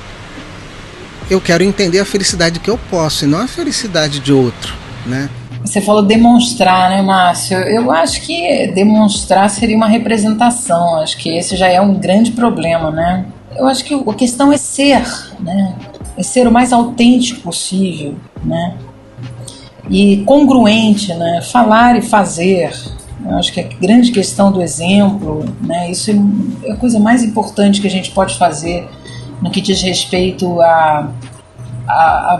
Speaker 2: eu quero entender a felicidade que eu posso e não a felicidade de outro, né?
Speaker 4: Você falou demonstrar, né, Márcio? Eu acho que demonstrar seria uma representação. Acho que esse já é um grande problema, né? Eu acho que a questão é ser, né? É ser o mais autêntico possível, né? E congruente, né? Falar e fazer. Eu acho que a grande questão do exemplo, né? Isso é a coisa mais importante que a gente pode fazer no que diz respeito a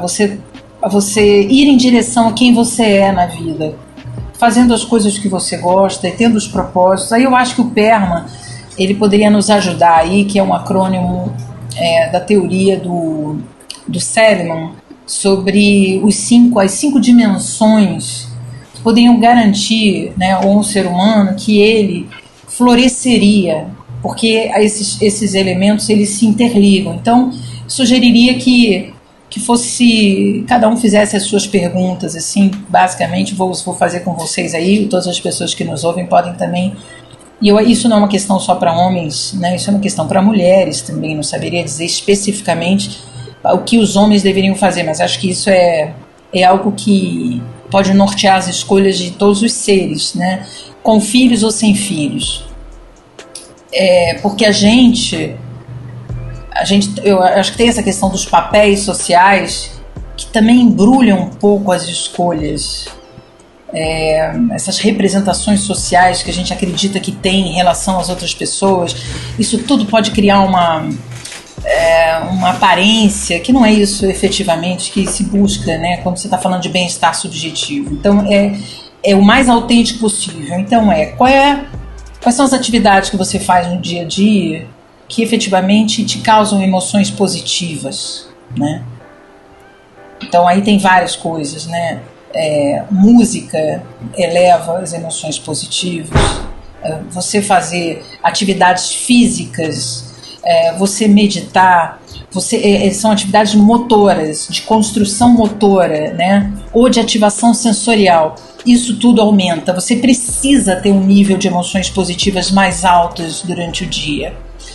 Speaker 4: você ir em direção a quem você é na vida, fazendo as coisas que você gosta e tendo os propósitos. Aí eu acho que o PERMA, ele poderia nos ajudar aí, que é um acrônimo da teoria do Seligman, sobre as cinco dimensões que poderiam garantir, né, a um ser humano que ele floresceria, porque esses elementos eles se interligam. Então, sugeriria que cada um fizesse as suas perguntas, assim, basicamente, vou fazer com vocês aí, todas as pessoas que nos ouvem podem também. E isso não é uma questão só para homens, né? Isso é uma questão para mulheres também. Não saberia dizer especificamente o que os homens deveriam fazer, mas acho que isso é algo que pode nortear as escolhas de todos os seres, né? Com filhos ou sem filhos. Porque eu acho que tem essa questão dos papéis sociais que também embrulham um pouco as escolhas. Essas representações sociais que a gente acredita que tem em relação às outras pessoas, isso tudo pode criar uma aparência, que não é isso efetivamente que se busca, né, quando você está falando de bem-estar subjetivo. Então, é o mais autêntico possível. Então, quais são as atividades que você faz no dia a dia que efetivamente te causam emoções positivas, né? Então, aí tem várias coisas, né? Música eleva as emoções positivas. Você fazer atividades físicas, você meditar, são atividades motoras, de construção motora, né? Ou de ativação sensorial. Isso tudo aumenta. Você precisa ter um nível de emoções positivas mais altas durante o dia.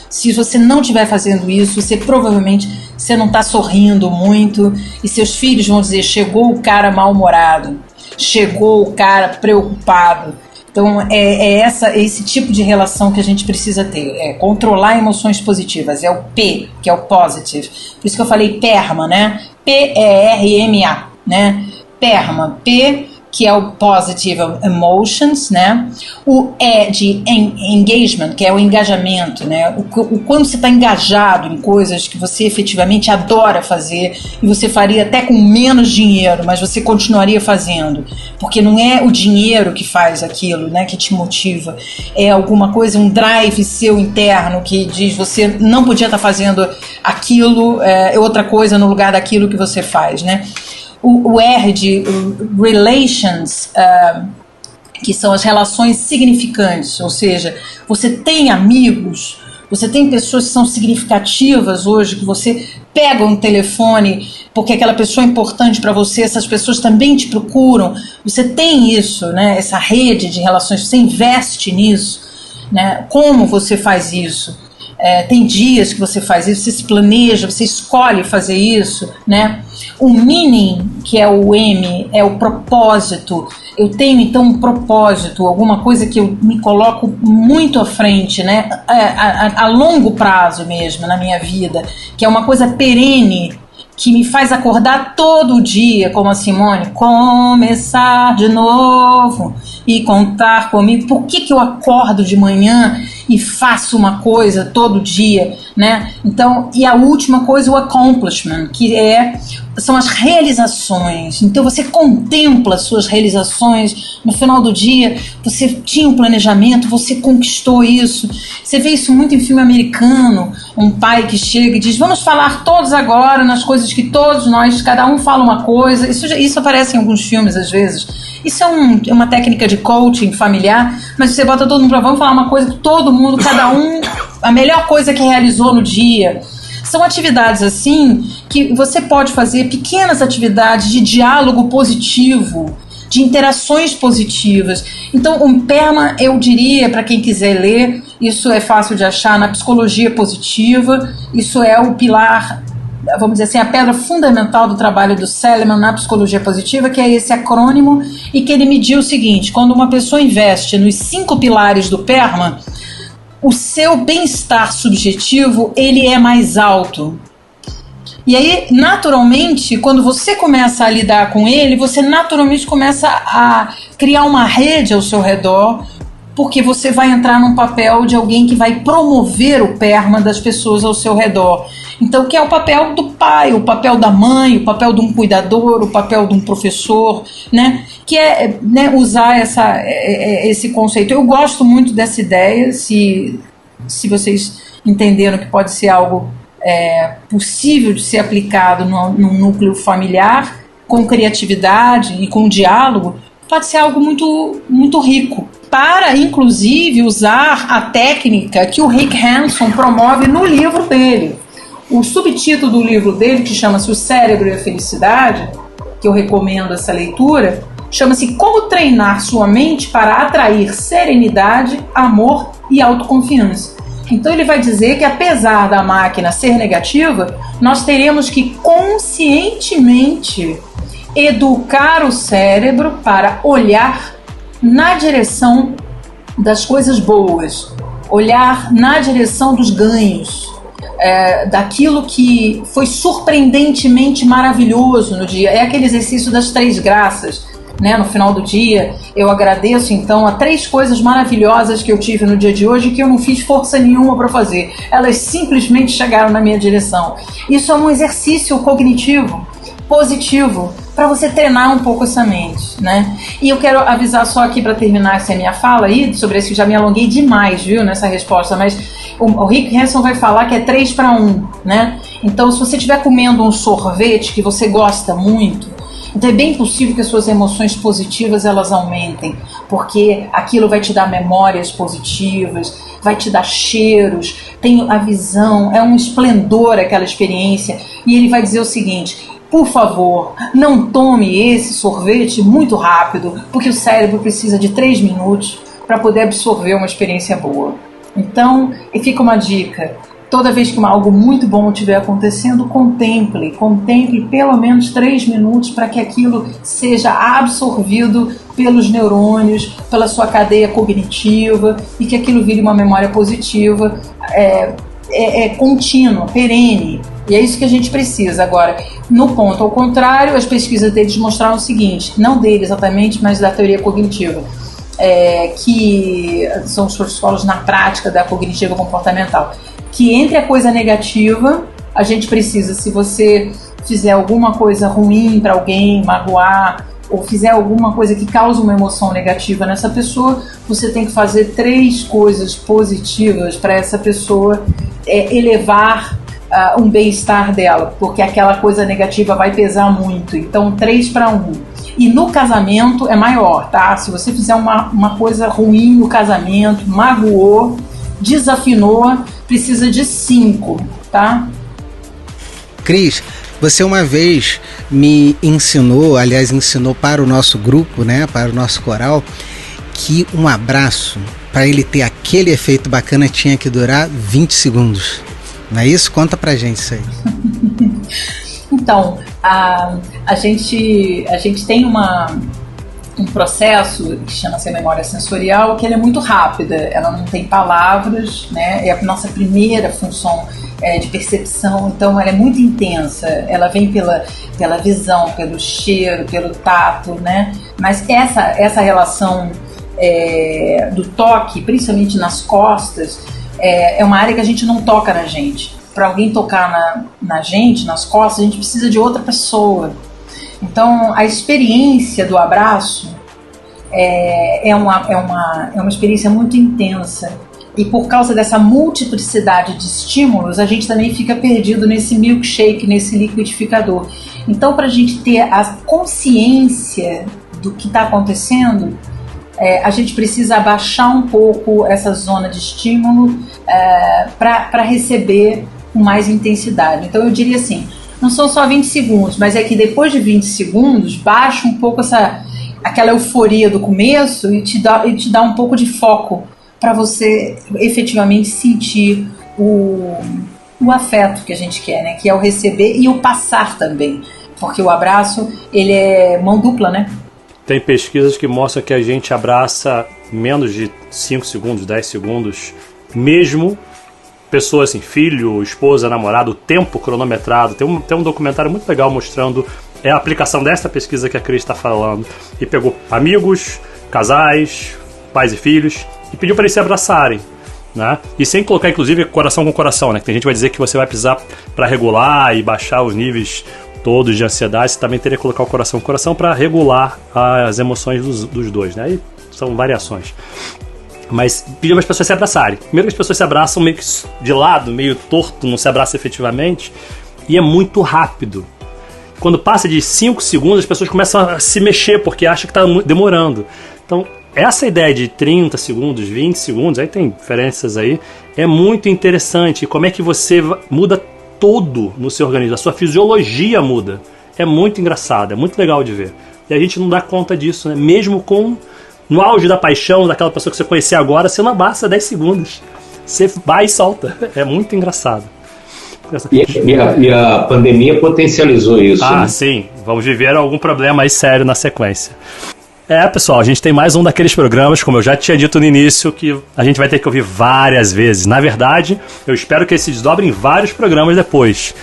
Speaker 4: Se você não estiver fazendo isso, provavelmente não está sorrindo muito, e seus filhos vão dizer: chegou o cara mal-humorado, chegou o cara preocupado. Então, esse tipo de relação que a gente precisa ter. Controlar emoções positivas. É o P, que é o positive. Por isso que eu falei PERMA, né? P-E-R-M-A, né? PERMA. P, que é o Positive Emotions, né? O E de Engagement, que é o engajamento, né? Quando você está engajado em coisas que você efetivamente adora fazer e você faria até com menos dinheiro, mas você continuaria fazendo, porque não é o dinheiro que faz aquilo, né, que te motiva, é alguma coisa, um drive seu interno que diz: você não podia estar fazendo aquilo, outra coisa no lugar daquilo que você faz, né? O R de Relations, que são as relações significantes, ou seja, você tem amigos, você tem pessoas que são significativas hoje, que você pega um telefone porque aquela pessoa é importante para você, essas pessoas também te procuram, você tem isso, né? Essa rede de relações, você investe nisso, né? Como você faz isso? Tem dias que você faz isso, você se planeja, você escolhe fazer isso, né? O meaning, que é o M, é o propósito. Eu tenho então um propósito, alguma coisa que eu me coloco muito à frente, né? A longo prazo mesmo na minha vida, que é uma coisa perene, que me faz acordar todo dia, como a Simone, começar de novo e contar comigo. Por que eu acordo de manhã e faço uma coisa todo dia, né? Então, e a última coisa, o accomplishment, que são as realizações. Então você contempla suas realizações no final do dia, você tinha um planejamento, você conquistou isso. Você vê isso muito em filme americano, um pai que chega e diz: vamos falar todos agora nas coisas que todos nós, cada um fala uma coisa. Isso aparece em alguns filmes às vezes. Isso é uma técnica de coaching familiar, mas você bota todo mundo para vamos falar uma coisa que todo mundo, cada um, a melhor coisa que realizou no dia. São atividades assim que você pode fazer, pequenas atividades de diálogo positivo, de interações positivas. Então, um PERMA, eu diria, para quem quiser ler, isso é fácil de achar na psicologia positiva, isso é o pilar, vamos dizer assim, a pedra fundamental do trabalho do Seligman na psicologia positiva, que é esse acrônimo, e que ele mediu o seguinte: quando uma pessoa investe nos 5 pilares do PERMA, o seu bem-estar subjetivo, ele é mais alto. E aí, naturalmente, quando você começa a lidar com ele, você naturalmente começa a criar uma rede ao seu redor, porque você vai entrar num papel de alguém que vai promover o PERMA das pessoas ao seu redor. Então, que é o papel do pai, o papel da mãe, o papel de um cuidador, o papel de um professor, né? Que é, né, usar esse conceito. Eu gosto muito dessa ideia, se vocês entenderam que pode ser algo possível de ser aplicado no núcleo familiar, com criatividade e com diálogo, pode ser algo muito, muito rico. Para, inclusive, usar a técnica que o Rick Hanson promove no livro dele. O subtítulo do livro dele, que chama-se O Cérebro e a Felicidade, que eu recomendo essa leitura, chama-se Como Treinar Sua Mente para Atrair Serenidade, Amor e Autoconfiança. Então ele vai dizer que, apesar da máquina ser negativa, nós teremos que conscientemente educar o cérebro para olhar na direção das coisas boas, olhar na direção dos ganhos, daquilo que foi surpreendentemente maravilhoso no dia. É aquele exercício das 3 graças, né, no final do dia, eu agradeço então a 3 coisas maravilhosas que eu tive no dia de hoje que eu não fiz força nenhuma para fazer. Elas simplesmente chegaram na minha direção. Isso é um exercício cognitivo positivo para você treinar um pouco essa mente, né? E eu quero avisar só aqui para terminar essa minha fala aí, sobre isso que já me alonguei demais, viu, nessa resposta, mas o Rick Hanson vai falar que é 3 para 1, né? Então, se você estiver comendo um sorvete que você gosta muito, então é bem possível que as suas emoções positivas elas aumentem, porque aquilo vai te dar memórias positivas, vai te dar cheiros, tem a visão, é um esplendor aquela experiência, e ele vai dizer o seguinte: por favor, não tome esse sorvete muito rápido, porque o cérebro precisa de 3 minutos para poder absorver uma experiência boa. Então, fica uma dica: toda vez que algo muito bom estiver acontecendo, contemple pelo menos 3 minutos para que aquilo seja absorvido pelos neurônios, pela sua cadeia cognitiva, e que aquilo vire uma memória positiva, contínua, perene. E é isso que a gente precisa. Agora, no ponto ao contrário, as pesquisas deles mostraram o seguinte, não dele exatamente, mas da teoria cognitiva, que são os protocolos na prática da cognitiva comportamental, que entre a coisa negativa, a gente precisa, se você fizer alguma coisa ruim para alguém, magoar, ou fizer alguma coisa que cause uma emoção negativa nessa pessoa, você tem que fazer 3 coisas positivas para essa pessoa elevar um bem-estar dela, porque aquela coisa negativa vai pesar muito. Então 3 para 1. E no casamento é maior, tá? Se você fizer uma coisa ruim no casamento, magoou, desafinou, precisa de 5, tá?
Speaker 2: Cris, você uma vez me ensinou, aliás, ensinou para o nosso grupo, né, para o nosso coral, que um abraço, para ele ter aquele efeito bacana, tinha que durar 20 segundos. Não é isso? Conta pra gente isso aí.
Speaker 4: Então, a gente tem um processo que chama-se memória sensorial, que ele é muito rápida, ela não tem palavras, né? É a nossa primeira função de percepção, então ela é muito intensa, ela vem pela visão, pelo cheiro, pelo tato, né? Mas essa relação do toque, principalmente nas costas, é uma área que a gente não toca na gente. Para alguém tocar na gente, nas costas, a gente precisa de outra pessoa. Então, a experiência do abraço é uma experiência muito intensa. E por causa dessa multiplicidade de estímulos, a gente também fica perdido nesse milkshake, nesse liquidificador. Então, para a gente ter a consciência do que está acontecendo, a gente precisa abaixar um pouco essa zona de estímulo para receber com mais intensidade. Então eu diria assim, não são só 20 segundos, mas é que depois de 20 segundos baixa um pouco aquela euforia do começo e te dá um pouco de foco para você efetivamente sentir o afeto que a gente quer, né? Que é o receber e o passar também, porque o abraço ele é mão dupla, né?
Speaker 1: Tem pesquisas que mostram que a gente abraça menos de 5 segundos, 10 segundos, mesmo pessoas assim, filho, esposa, namorado, o tempo cronometrado. Tem um documentário muito legal mostrando a aplicação dessa pesquisa que a Cris está falando. E pegou amigos, casais, pais e filhos, e pediu para eles se abraçarem, né? E sem colocar, inclusive, coração com coração, né? Que tem gente que vai dizer que você vai precisar para regular e baixar os níveis todos de ansiedade, você também teria que colocar o coração com coração para regular as emoções dos dois, né? Aí são variações. Mas pediu para as pessoas se abraçarem. Primeiro que as pessoas se abraçam meio que de lado, meio torto, não se abraçam efetivamente, e é muito rápido. Quando passa de 5 segundos, as pessoas começam a se mexer porque acham que está demorando. Então, essa ideia de 30 segundos, 20 segundos, aí tem diferenças aí, é muito interessante. E como é que você muda todo no seu organismo, a sua fisiologia muda. É muito engraçado, é muito legal de ver. E a gente não dá conta disso, né? Mesmo no auge da paixão, daquela pessoa que você conhecia agora, você não abraça 10 segundos. Você vai e solta. É muito engraçado.
Speaker 3: E a pandemia potencializou isso. Né?
Speaker 1: Sim. Vamos viver algum problema aí sério na sequência. Pessoal, a gente tem mais um daqueles programas, como eu já tinha dito no início, que a gente vai ter que ouvir várias vezes. Na verdade, eu espero que eles se desdobrem em vários programas depois.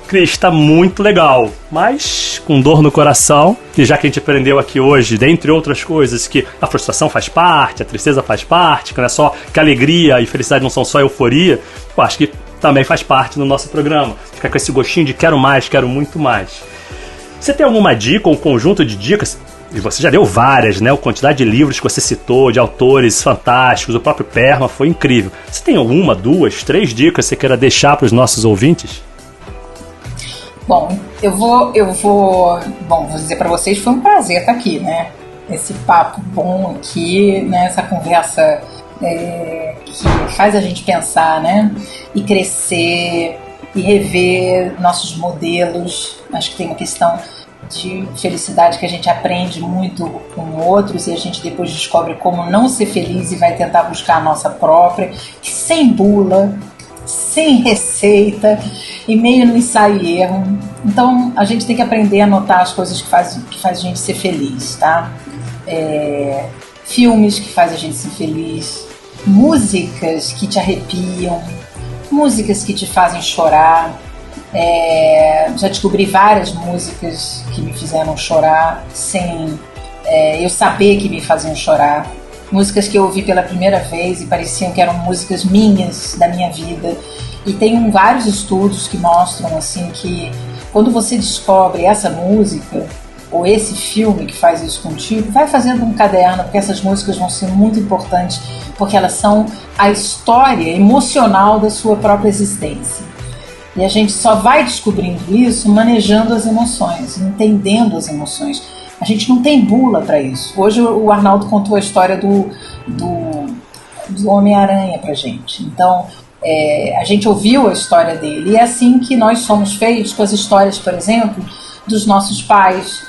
Speaker 1: Cris, tá muito legal, mas com dor no coração, e já que a gente aprendeu aqui hoje, dentre outras coisas, que a frustração faz parte, a tristeza faz parte, que não é só que a alegria e felicidade não são só euforia, eu acho que também faz parte do nosso programa. Ficar com esse gostinho de quero mais, quero muito mais. Você tem alguma dica ou um conjunto de dicas? E você já deu várias, né? A quantidade de livros que você citou, de autores fantásticos, o próprio Perma foi incrível. Você tem alguma, 2, 3 dicas que você queira deixar para os nossos ouvintes?
Speaker 4: Bom, vou dizer para vocês, foi um prazer estar aqui, né? Esse papo bom aqui, né? Essa conversa que faz a gente pensar, né? E crescer e rever nossos modelos. Acho que tem uma questão de felicidade que a gente aprende muito com outros e a gente depois descobre como não ser feliz e vai tentar buscar a nossa própria, sem bula, sem receita e meio no ensaio e erro. Então a gente tem que aprender a notar as coisas que faz a gente ser feliz, tá? Filmes que fazem a gente ser feliz, músicas que te arrepiam, músicas que te fazem chorar. Já descobri várias músicas que me fizeram chorar sem eu saber que me faziam chorar. Músicas que eu ouvi pela primeira vez e pareciam que eram músicas minhas, da minha vida. E tem vários estudos que mostram assim que quando você descobre essa música ou esse filme que faz isso contigo, vai fazendo um caderno, porque essas músicas vão ser muito importantes, porque elas são a história emocional da sua própria existência. E a gente só vai descobrindo isso manejando as emoções, entendendo as emoções. A gente não tem bula para isso. Hoje o Arnaldo contou a história do Homem-Aranha pra gente. Então, a gente ouviu a história dele. E é assim que nós somos feitos com as histórias, por exemplo, dos nossos pais,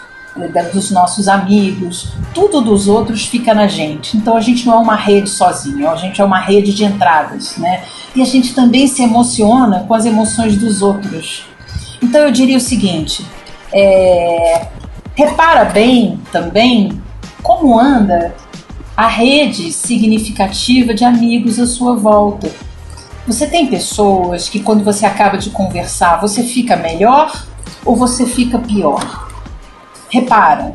Speaker 4: dos nossos amigos. Tudo dos outros fica na gente. Então a gente não é uma rede sozinho, a gente é uma rede de entradas, né? E a gente também se emociona com as emoções dos outros. Então eu diria o seguinte, repara bem também como anda a rede significativa de amigos à sua volta. Você tem pessoas que quando você acaba de conversar, você fica melhor ou você fica pior? Repara,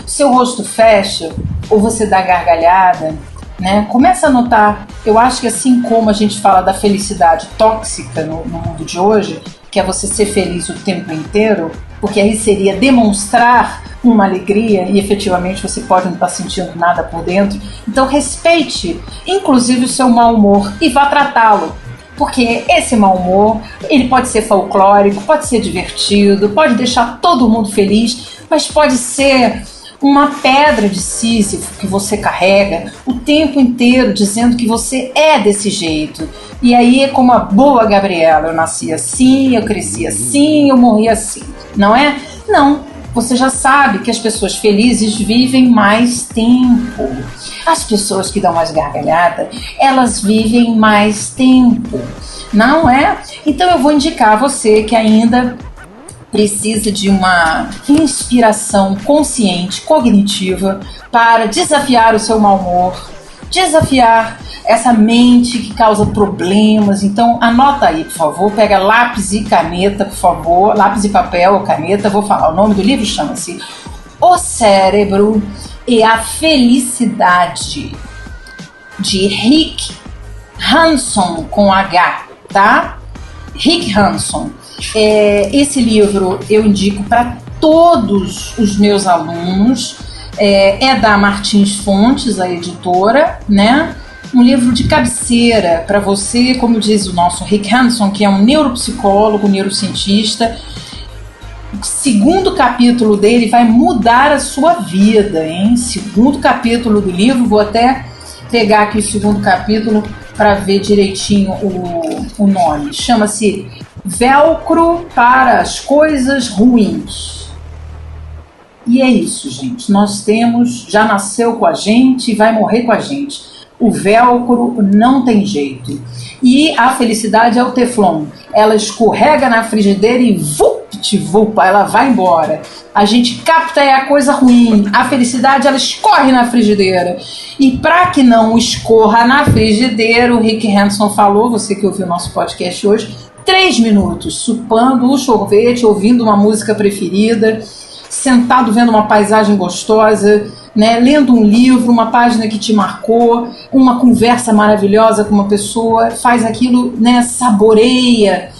Speaker 4: seu rosto fecha ou você dá gargalhada, né? Começa a notar. Eu acho que assim como a gente fala da felicidade tóxica no mundo de hoje, que é você ser feliz o tempo inteiro, porque aí seria demonstrar uma alegria e efetivamente você pode não estar sentindo nada por dentro. Então respeite, inclusive, o seu mau humor e vá tratá-lo. Porque esse mau humor, ele pode ser folclórico, pode ser divertido, pode deixar todo mundo feliz, mas pode ser uma pedra de Sísifo que você carrega o tempo inteiro dizendo que você é desse jeito. E aí é como a boa Gabriela, eu nasci assim, eu cresci assim, eu morri assim, não é? Não. Você já sabe que as pessoas felizes vivem mais tempo. As pessoas que dão mais gargalhada, elas vivem mais tempo, não é? Então eu vou indicar a você que ainda precisa de uma inspiração consciente, cognitiva, para desafiar o seu mau humor, desafiar essa mente que causa problemas. Então anota aí, por favor, pega lápis e caneta, por favor, lápis e papel ou caneta, vou falar, o nome do livro chama-se O Cérebro e a Felicidade, de Rick Hanson, com H, tá? Rick Hanson. Esse livro eu indico para todos os meus alunos, é da Martins Fontes, a editora, né? Um livro de cabeceira para você, como diz o nosso Rick Hanson, que é um neuropsicólogo, neurocientista. O segundo capítulo dele vai mudar a sua vida, hein? Segundo capítulo do livro, vou até pegar aqui o segundo capítulo para ver direitinho o nome. Chama-se Velcro para as Coisas Ruins. E é isso, gente. Nós temos, já nasceu com a gente e vai morrer com a gente. O velcro não tem jeito. E a felicidade é o teflon. Ela escorrega na frigideira e vup-te-vupa, ela vai embora. A gente capta a coisa ruim. A felicidade, ela escorre na frigideira. E para que não escorra na frigideira, o Rick Hanson falou, você que ouviu o nosso podcast hoje, 3 minutos, chupando o sorvete, ouvindo uma música preferida, sentado vendo uma paisagem gostosa, né, lendo um livro, uma página que te marcou, uma conversa maravilhosa com uma pessoa, faz aquilo, né, saboreia.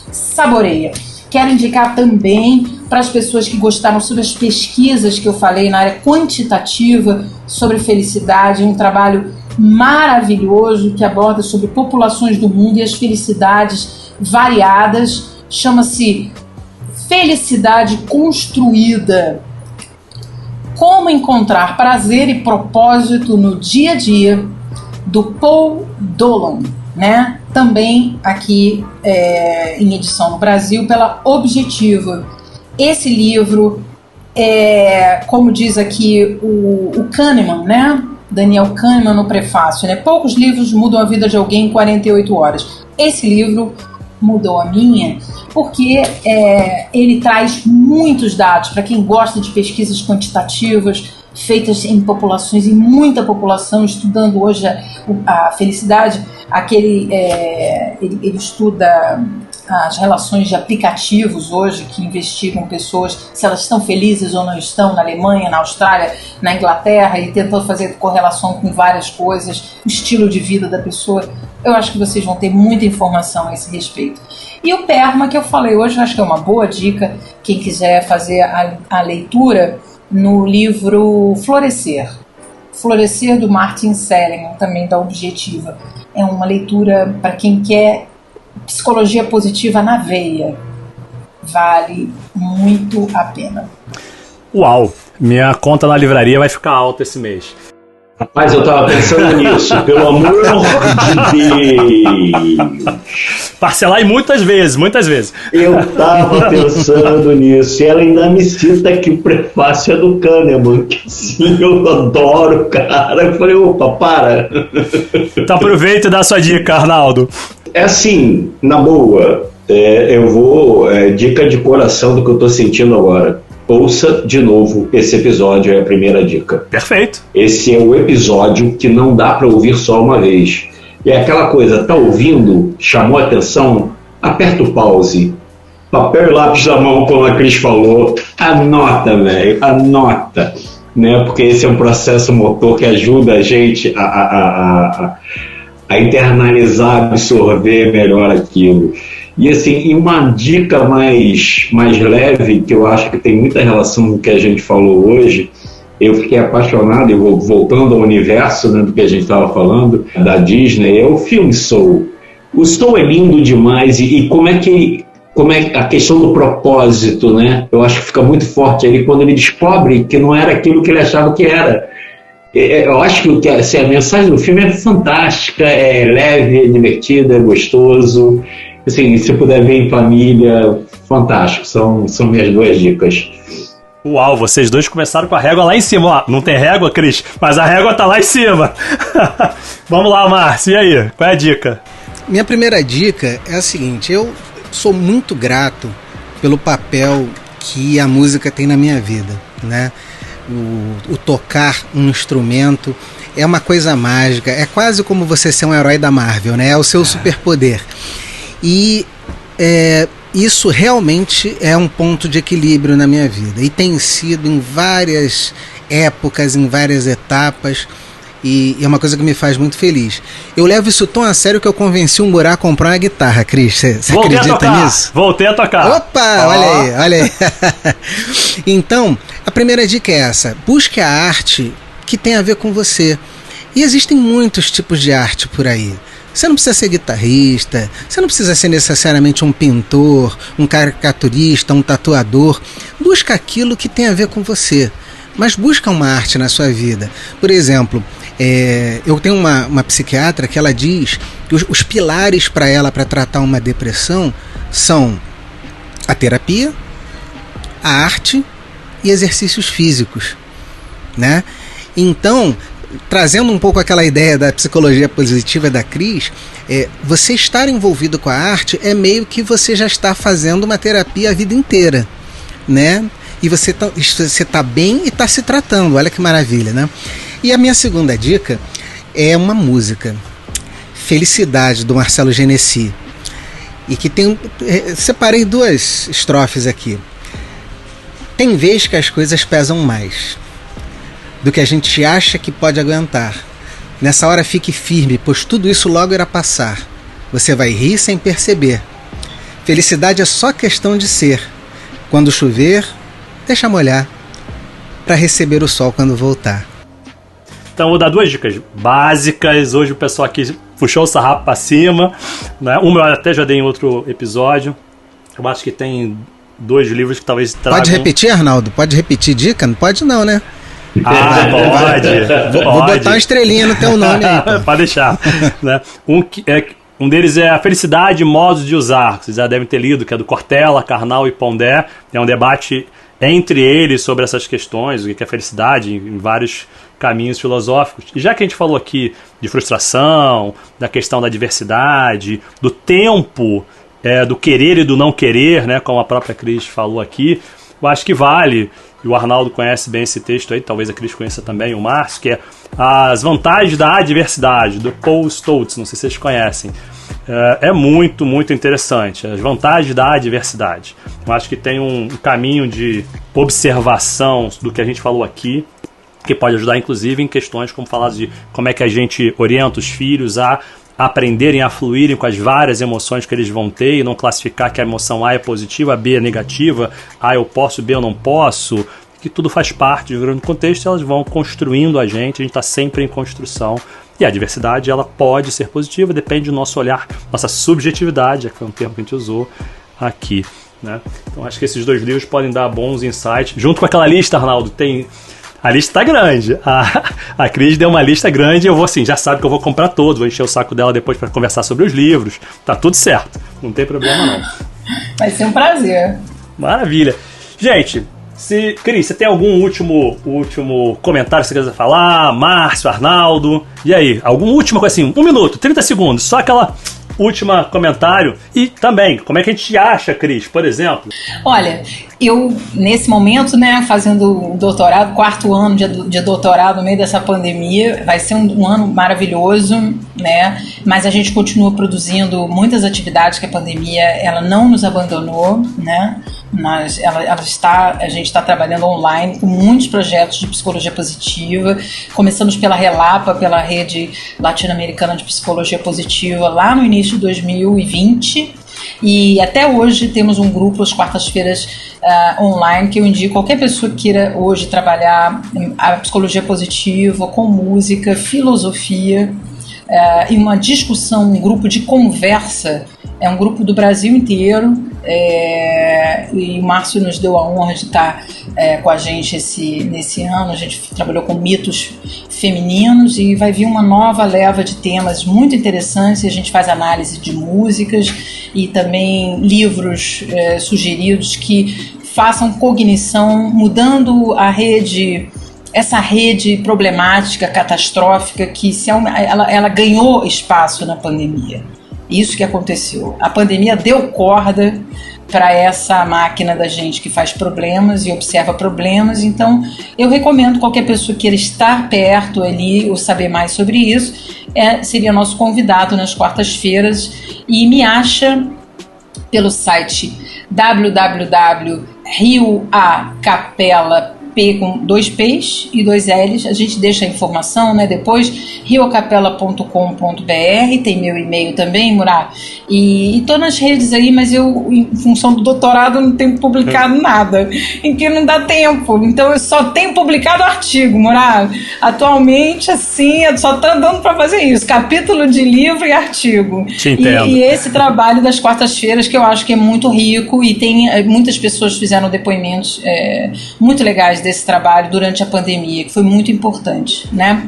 Speaker 4: Quero indicar também para as pessoas que gostaram sobre as pesquisas que eu falei na área quantitativa sobre felicidade, um trabalho maravilhoso que aborda sobre populações do mundo e as felicidades variadas, chama-se Felicidade Construída. Como encontrar prazer e propósito no dia a dia, do Paul Dolan, né? Também aqui em edição no Brasil pela Objetiva. Esse livro como diz aqui o Kahneman, né? Daniel Kahneman no prefácio, né? Poucos livros mudam a vida de alguém em 48 horas. Esse livro mudou a minha porque ele traz muitos dados para quem gosta de pesquisas quantitativas feitas em populações, em muita população, estudando hoje a felicidade. Ele estuda as relações de aplicativos hoje que investigam pessoas, se elas estão felizes ou não estão, na Alemanha, na Austrália, na Inglaterra, e tentando fazer correlação com várias coisas, o estilo de vida da pessoa. Eu acho que vocês vão ter muita informação a esse respeito. E o PERMA que eu falei hoje, eu acho que é uma boa dica, quem quiser fazer a leitura no livro Florescer do Martin Seligman, também da Objetiva. É uma leitura para quem quer psicologia positiva na veia. Vale muito a pena.
Speaker 1: Uau! Minha conta na livraria vai ficar alta esse mês.
Speaker 3: Rapaz, eu tava pensando nisso, pelo amor de Deus.
Speaker 1: Parcelar e muitas vezes.
Speaker 3: Eu tava pensando nisso, e ela ainda me cita que o prefácio é do Kahneman, que sim, eu adoro, cara. Eu falei, opa, para.
Speaker 1: Então aproveita e dá sua dica, Arnaldo.
Speaker 3: É assim, na boa, eu vou, dica de coração do que eu tô sentindo agora. Ouça de novo esse episódio, é a primeira dica.
Speaker 1: Perfeito.
Speaker 3: Esse é o episódio que não dá para ouvir só uma vez. É aquela coisa, tá ouvindo, chamou a atenção, aperta o pause. Papel e lápis na mão, como a Cris falou, anota, velho, anota. Né? Porque esse é um processo motor que ajuda a gente a internalizar, absorver melhor aquilo. E assim, uma dica mais leve, que eu acho que tem muita relação com o que a gente falou hoje, eu fiquei apaixonado, e voltando ao universo, né, do que a gente estava falando, da Disney, é o filme Soul. O Soul é lindo demais, e como é a questão do propósito, né? Eu acho que fica muito forte ali quando ele descobre que não era aquilo que ele achava que era. Eu acho que assim, a mensagem do filme é fantástica, é leve, é divertida, é gostoso. Assim, se puder ver em família, fantástico. São minhas 2 dicas.
Speaker 1: Uau, vocês dois começaram com a régua lá em cima. Ó, não tem régua, Cris? Mas a régua tá lá em cima. Vamos lá, Márcio. E aí? Qual é a dica?
Speaker 2: Minha primeira dica é a seguinte. Eu sou muito grato pelo papel que a música tem na minha vida, né? O tocar um instrumento é uma coisa mágica. É quase como você ser um herói da Marvel, né? É o seu superpoder. E isso realmente é um ponto de equilíbrio na minha vida. E tem sido em várias épocas, em várias etapas. E é uma coisa que me faz muito feliz. Eu levo isso tão a sério que eu convenci um guri a comprar uma guitarra, Cris. Você acredita nisso?
Speaker 1: Voltei a tocar.
Speaker 2: Opa, olha aí. Então, a primeira dica é essa. Busque a arte que tem a ver com você. E existem muitos tipos de arte por aí. Você não precisa ser guitarrista, você não precisa ser necessariamente um pintor, um caricaturista, um tatuador. Busca aquilo que tem a ver com você, mas busca uma arte na sua vida. Por exemplo, eu tenho uma psiquiatra que ela diz que os pilares para ela, para tratar uma depressão, são a terapia, a arte e exercícios físicos, né? Então, trazendo um pouco aquela ideia da psicologia positiva da Cris, você estar envolvido com a arte é meio que você já está fazendo uma terapia a vida inteira, né? E você tá bem e está se tratando, olha que maravilha, né? E a minha segunda dica é uma música, Felicidade, do Marcelo Genesi. e que tem... Separei 2 estrofes aqui. Tem vez que as coisas pesam mais do que a gente acha que pode aguentar. Nessa hora fique firme, pois tudo isso logo irá passar. Você vai rir sem perceber. Felicidade é só questão de ser. Quando chover, deixa molhar, para receber o sol quando voltar.
Speaker 1: Então vou dar 2 dicas básicas. Hoje o pessoal aqui puxou o sarrafo para cima, né? Uma eu até já dei em outro episódio. Eu acho que tem 2 livros que talvez tragam...
Speaker 2: Pode repetir, Arnaldo? Pode repetir dica? Não pode não, né?
Speaker 1: Pode.
Speaker 2: Vou botar uma estrelinha no teu nome aí.
Speaker 1: Pode deixar. Né? Um deles é A Felicidade e Modos de Usar. Vocês já devem ter lido, que é do Cortella, Karnal e Pondé. É um debate entre eles sobre essas questões, o que é felicidade, em vários caminhos filosóficos. E já que a gente falou aqui de frustração, da questão da diversidade, do tempo, do querer e do não querer, né, como a própria Cris falou aqui, eu acho que vale, e o Arnaldo conhece bem esse texto aí, talvez a Cris conheça também, o Márcio, que é As Vantagens da Adversidade, do Paul Stoltz, não sei se vocês conhecem. É muito, muito interessante, as vantagens da adversidade. Eu acho que tem um caminho de observação do que a gente falou aqui, que pode ajudar inclusive em questões como falar de como é que a gente orienta os filhos a aprenderem a fluírem com as várias emoções que eles vão ter e não classificar que a emoção A é positiva, a B é negativa, A eu posso, B eu não posso, que tudo faz parte de um grande contexto e elas vão construindo a gente está sempre em construção. E a diversidade, ela pode ser positiva, depende do nosso olhar, nossa subjetividade, que foi um termo que a gente usou aqui, né? Então acho que esses 2 livros podem dar bons insights. Junto com aquela lista, Arnaldo, a lista tá grande. A Cris deu uma lista grande e eu vou assim, já sabe que eu vou comprar todos, vou encher o saco dela depois para conversar sobre os livros. Tá tudo certo, não tem problema não.
Speaker 4: Vai ser um prazer.
Speaker 1: Maravilha. Gente, Cris, você tem algum último comentário que você quiser falar? Márcio, Arnaldo, e aí? Algum último coisa assim, 1 minuto, 30 segundos, só aquela última comentário. E também, como é que a gente acha, Cris, por exemplo?
Speaker 4: Olha, eu, nesse momento, né, fazendo doutorado, 4º ano de doutorado no meio dessa pandemia, vai ser um ano maravilhoso, né, mas a gente continua produzindo muitas atividades que a pandemia, ela não nos abandonou, né, a gente está trabalhando online com muitos projetos de psicologia positiva. Começamos pela Relapa, pela Rede Latino-Americana de Psicologia Positiva, lá no início de 2020. E até hoje temos um grupo às quartas-feiras online que eu indico qualquer pessoa que queira hoje trabalhar a psicologia positiva com música, filosofia e uma discussão, um grupo de conversa. É um grupo do Brasil inteiro e o Márcio nos deu a honra de estar com a gente nesse ano. A gente trabalhou com mitos femininos e vai vir uma nova leva de temas muito interessantes. A gente faz análise de músicas e também livros sugeridos que façam cognição, mudando essa rede problemática, catastrófica, que ela ganhou espaço na pandemia. Isso que aconteceu. A pandemia deu corda para essa máquina da gente que faz problemas e observa problemas. Então, eu recomendo qualquer pessoa que queira estar perto ali ou saber mais sobre isso, seria nosso convidado nas quartas-feiras. E me acha pelo site www.rioacapela.com, com 2 P's e 2 L's, a gente deixa a informação, né, depois, rioacapela.com.br, tem meu e-mail também, Murá, e tô nas redes aí, mas eu, em função do doutorado, não tenho publicado nada, em que não dá tempo, então eu só tenho publicado artigo, Murá, atualmente, assim, só tá dando para fazer isso, capítulo de livro e artigo, e esse trabalho das quartas-feiras, que eu acho que é muito rico, e tem muitas pessoas fizeram depoimentos muito legais desse trabalho durante a pandemia, que foi muito importante, né?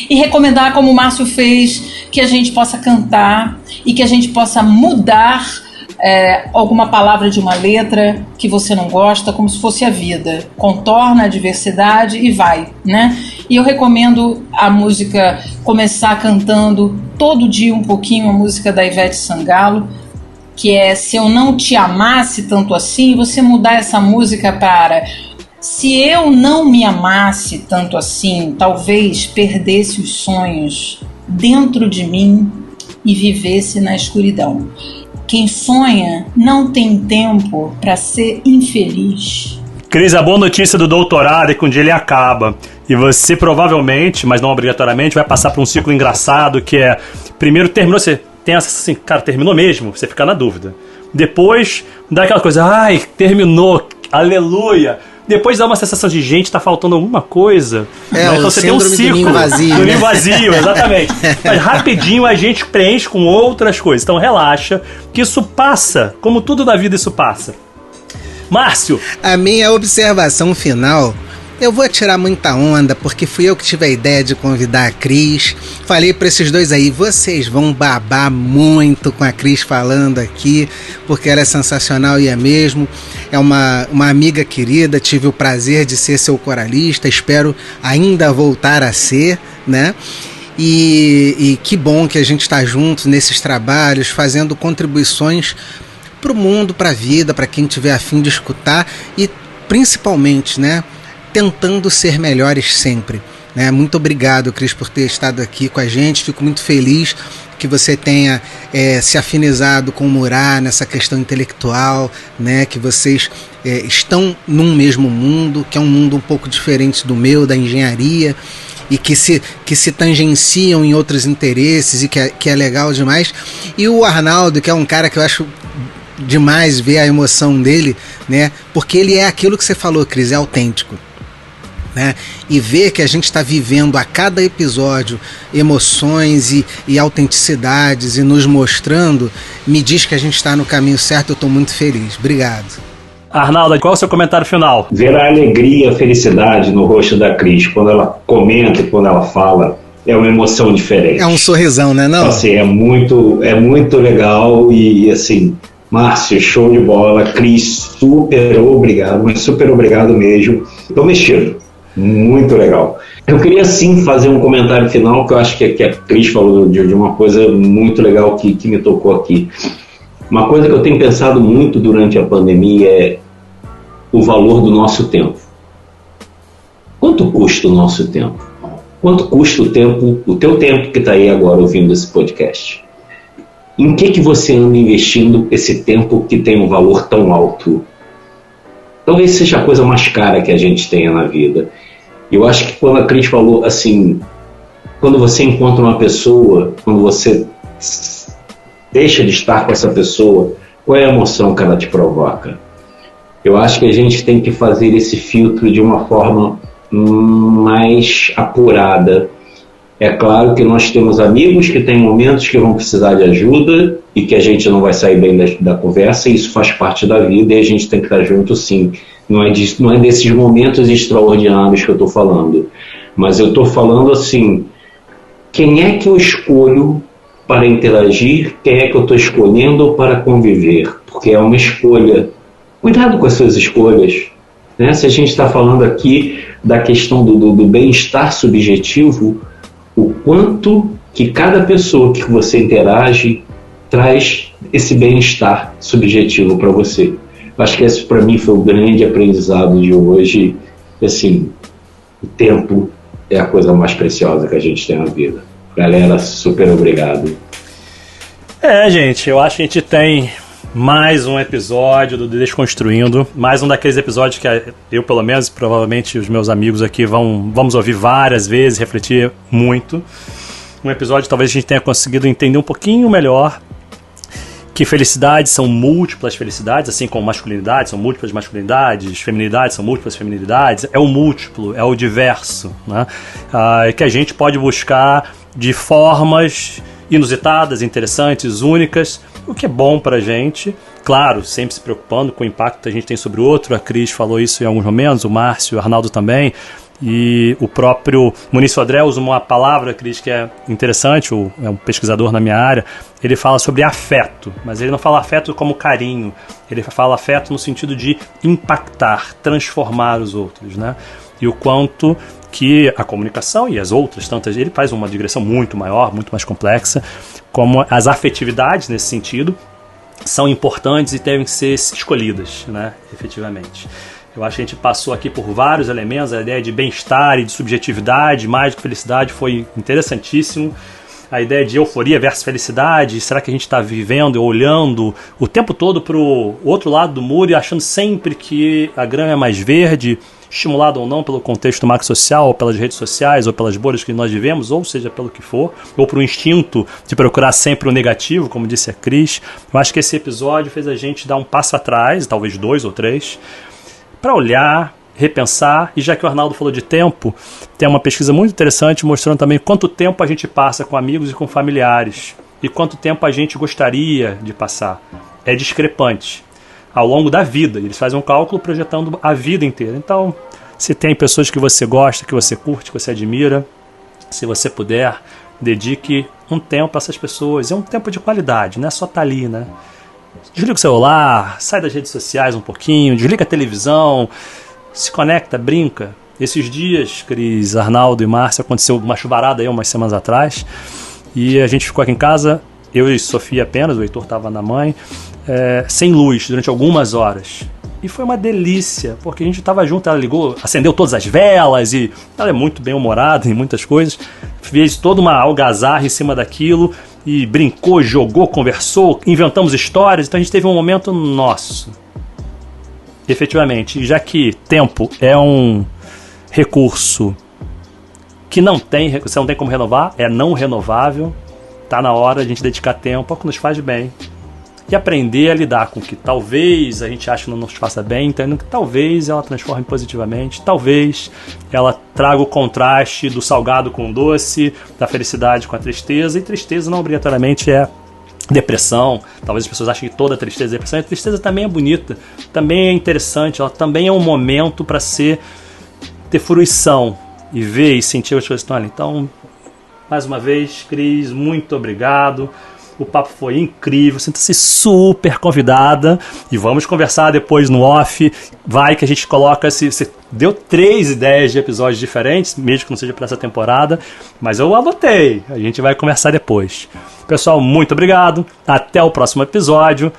Speaker 4: E recomendar, como o Márcio fez, que a gente possa cantar e que a gente possa mudar alguma palavra de uma letra que você não gosta, como se fosse a vida. Contorna a diversidade e vai, né? E eu recomendo a música, começar cantando todo dia um pouquinho a música da Ivete Sangalo, que é Se Eu Não Te Amasse Tanto Assim, você mudar essa música para... Se eu não me amasse tanto assim, talvez perdesse os sonhos dentro de mim e vivesse na escuridão. Quem sonha não tem tempo para ser infeliz.
Speaker 1: Cris, a boa notícia do doutorado é que um dia ele acaba. E você provavelmente, mas não obrigatoriamente, vai passar por um ciclo engraçado que é... Primeiro terminou, você tem essa assim, cara, terminou mesmo? Você fica na dúvida. Depois dá aquela coisa, ai, terminou, aleluia. Depois dá uma sensação de, gente, tá faltando alguma coisa.
Speaker 2: Então você tem um ciclo. Do ninho vazio.
Speaker 1: Do ninho vazio, exatamente. Mas rapidinho a gente preenche com outras coisas. Então relaxa, que isso passa. Como tudo na vida, isso passa. Márcio.
Speaker 2: A minha observação final, eu vou tirar muita onda, porque fui eu que tive a ideia de convidar a Cris. Falei para esses dois aí, vocês vão babar muito com a Cris falando aqui, porque ela é sensacional e é mesmo. É uma amiga querida, tive o prazer de ser seu coralista, espero ainda voltar a ser, né? E que bom que a gente está junto nesses trabalhos, fazendo contribuições para o mundo, para a vida, para quem tiver a fim de escutar e principalmente, né, tentando ser melhores sempre. Né? Muito obrigado, Cris, por ter estado aqui com a gente. Fico muito feliz que você tenha se afinizado com o Murat nessa questão intelectual, né? Que vocês estão num mesmo mundo, que é um mundo um pouco diferente do meu, da engenharia, e que se tangenciam em outros interesses e que é legal demais. E o Arnaldo, que é um cara que eu acho demais ver a emoção dele, né? Porque ele é aquilo que você falou, Cris, é autêntico, né? E ver que a gente está vivendo a cada episódio emoções e autenticidades e nos mostrando, me diz que a gente está no caminho certo. Eu estou muito feliz. Obrigado.
Speaker 1: Arnaldo, qual é o seu comentário final?
Speaker 3: Ver a alegria, a felicidade no rosto da Cris, quando ela comenta e quando ela fala, é uma emoção diferente.
Speaker 2: É um sorrisão, né, não?
Speaker 3: Assim, é muito legal e assim... Márcio, show de bola. Cris, super obrigado, mas super obrigado mesmo. Estou mexido, muito legal. Eu queria sim fazer um comentário final, que eu acho que a Cris falou de uma coisa muito legal que me tocou aqui. Uma coisa que eu tenho pensado muito durante a pandemia é o valor do nosso tempo. Quanto custa o nosso tempo? Quanto custa o teu tempo que está aí agora ouvindo esse podcast? Em que você anda investindo esse tempo que tem um valor tão alto? Talvez seja a coisa mais cara que a gente tenha na vida. Eu acho que quando a Cris falou assim, quando você encontra uma pessoa, quando você deixa de estar com essa pessoa, qual é a emoção que ela te provoca? Eu acho que a gente tem que fazer esse filtro de uma forma mais apurada. É claro que nós temos amigos que têm momentos que vão precisar de ajuda e que a gente não vai sair bem da conversa, e isso faz parte da vida e a gente tem que estar junto sim. Não é desses momentos extraordinários que eu estou falando, mas eu estou falando assim, quem é que eu escolho para interagir, quem é que eu estou escolhendo para conviver, porque é uma escolha. Cuidado com as suas escolhas, né? Se a gente está falando aqui da questão do bem-estar subjetivo, o quanto que cada pessoa que você interage traz esse bem-estar subjetivo para você. Acho que esse para mim foi o grande aprendizado de hoje. Assim, o tempo é a coisa mais preciosa que a gente tem na vida. Galera, super obrigado.
Speaker 1: Gente, eu acho que a gente tem mais um episódio do Desconstruindo, mais um daqueles episódios que eu, pelo menos, provavelmente os meus amigos aqui vamos ouvir várias vezes, refletir muito. Um episódio talvez a gente tenha conseguido entender um pouquinho melhor que felicidades são múltiplas felicidades, assim como masculinidade são múltiplas masculinidades, feminilidade são múltiplas feminilidades, é o múltiplo, é o diverso, né? Que a gente pode buscar de formas inusitadas, interessantes, únicas, o que é bom pra gente, claro, sempre se preocupando com o impacto que a gente tem sobre o outro. A Cris falou isso em alguns momentos, o Márcio, o Arnaldo também, e o próprio Muniz Sodré usa uma palavra, Cris, que é interessante, é um pesquisador na minha área. Ele fala sobre afeto, mas ele não fala afeto como carinho, ele fala afeto no sentido de impactar, transformar os outros, né? E o quanto que a comunicação e as outras tantas, ele faz uma digressão muito maior, muito mais complexa, como as afetividades nesse sentido são importantes e devem ser escolhidas, né, efetivamente. Eu acho que a gente passou aqui por vários elementos, a ideia de bem-estar e de subjetividade, mais do que felicidade, foi interessantíssimo. a ideia de euforia versus felicidade. Será que a gente está vivendo, olhando o tempo todo para o outro lado do muro e achando sempre que a grama é mais verde, estimulado ou não pelo contexto macro-social, ou pelas redes sociais, ou pelas bolhas que nós vivemos, ou seja, pelo que for, ou por um instinto de procurar sempre o negativo, como disse a Cris. Eu acho que esse episódio fez a gente dar um passo atrás, talvez 2 ou 3, para olhar, repensar. E já que o Arnaldo falou de tempo, tem uma pesquisa muito interessante mostrando também quanto tempo a gente passa com amigos e com familiares, e quanto tempo a gente gostaria de passar. É discrepante. Ao longo da vida, eles fazem um cálculo projetando a vida inteira. Então, se tem pessoas que você gosta, que você curte, que você admira, se você puder, dedique um tempo a essas pessoas. É um tempo de qualidade, não é só estar ali, né? Desliga o celular, sai das redes sociais um pouquinho, desliga a televisão, se conecta, brinca. Esses dias, Cris, Arnaldo e Márcia, aconteceu uma chuvarada aí umas semanas atrás, e a gente ficou aqui em casa, eu e Sofia apenas, o Heitor estava na mãe, sem luz durante algumas horas. E foi uma delícia, porque a gente estava junto, ela ligou, acendeu todas as velas, e ela é muito bem-humorada em muitas coisas, fez toda uma algazarra em cima daquilo, e brincou, jogou, conversou, inventamos histórias, então a gente teve um momento nosso. Efetivamente, já que tempo é um recurso que você não tem como renovar, é não renovável, tá na hora de a gente dedicar tempo ao que nos faz bem. E aprender a lidar com o que talvez a gente ache que não nos faça bem, entendendo que talvez ela transforme positivamente, talvez ela traga o contraste do salgado com o doce, da felicidade com a tristeza, e tristeza não obrigatoriamente é depressão. Talvez as pessoas achem que toda tristeza é depressão, e a tristeza também é bonita, também é interessante, ela também é um momento para ter fruição e ver e sentir as coisas que estão ali. Então, mais uma vez, Cris, muito obrigado. O papo foi incrível, sinta-se super convidada e vamos conversar depois no off. Vai que a gente coloca, você deu 3 ideias de episódios diferentes, mesmo que não seja para essa temporada, mas eu anotei, a gente vai conversar depois. Pessoal, muito obrigado, até o próximo episódio.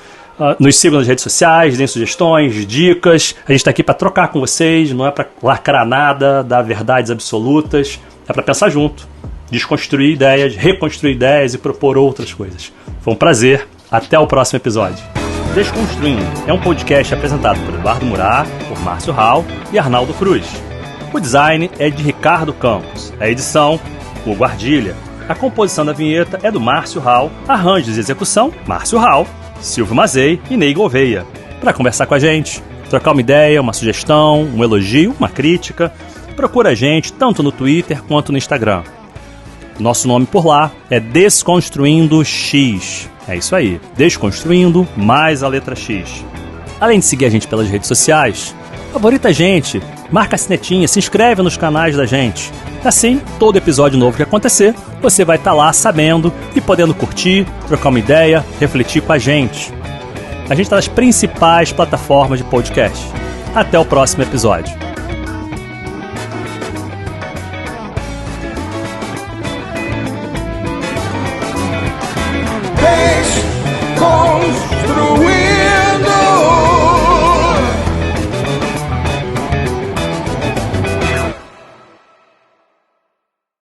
Speaker 1: Nos sigam nas redes sociais, deem sugestões, dicas. A gente está aqui para trocar com vocês, não é para lacrar nada, dar verdades absolutas, é para pensar junto, desconstruir ideias, reconstruir ideias e propor outras coisas. Foi um prazer. Até o próximo episódio. Desconstruindo é um podcast apresentado por Eduardo Murat, por Márcio Hall e Arnaldo Cruz. O design é de Ricardo Campos. A edição, Hugo Ardilha. A composição da vinheta é do Márcio Hall. Arranjos e execução, Márcio Hall, Silvio Mazei e Ney Gouveia. Para conversar com a gente, trocar uma ideia, uma sugestão, um elogio, uma crítica, procura a gente tanto no Twitter quanto no Instagram. Nosso nome por lá é Desconstruindo X. É isso aí, Desconstruindo mais a letra X. Além de seguir a gente pelas redes sociais, favorita a gente, marca a sinetinha, se inscreve nos canais da gente. Assim, todo episódio novo que acontecer, você vai estar lá sabendo e podendo curtir, trocar uma ideia, refletir com a gente. A gente está nas principais plataformas de podcast. Até o próximo episódio.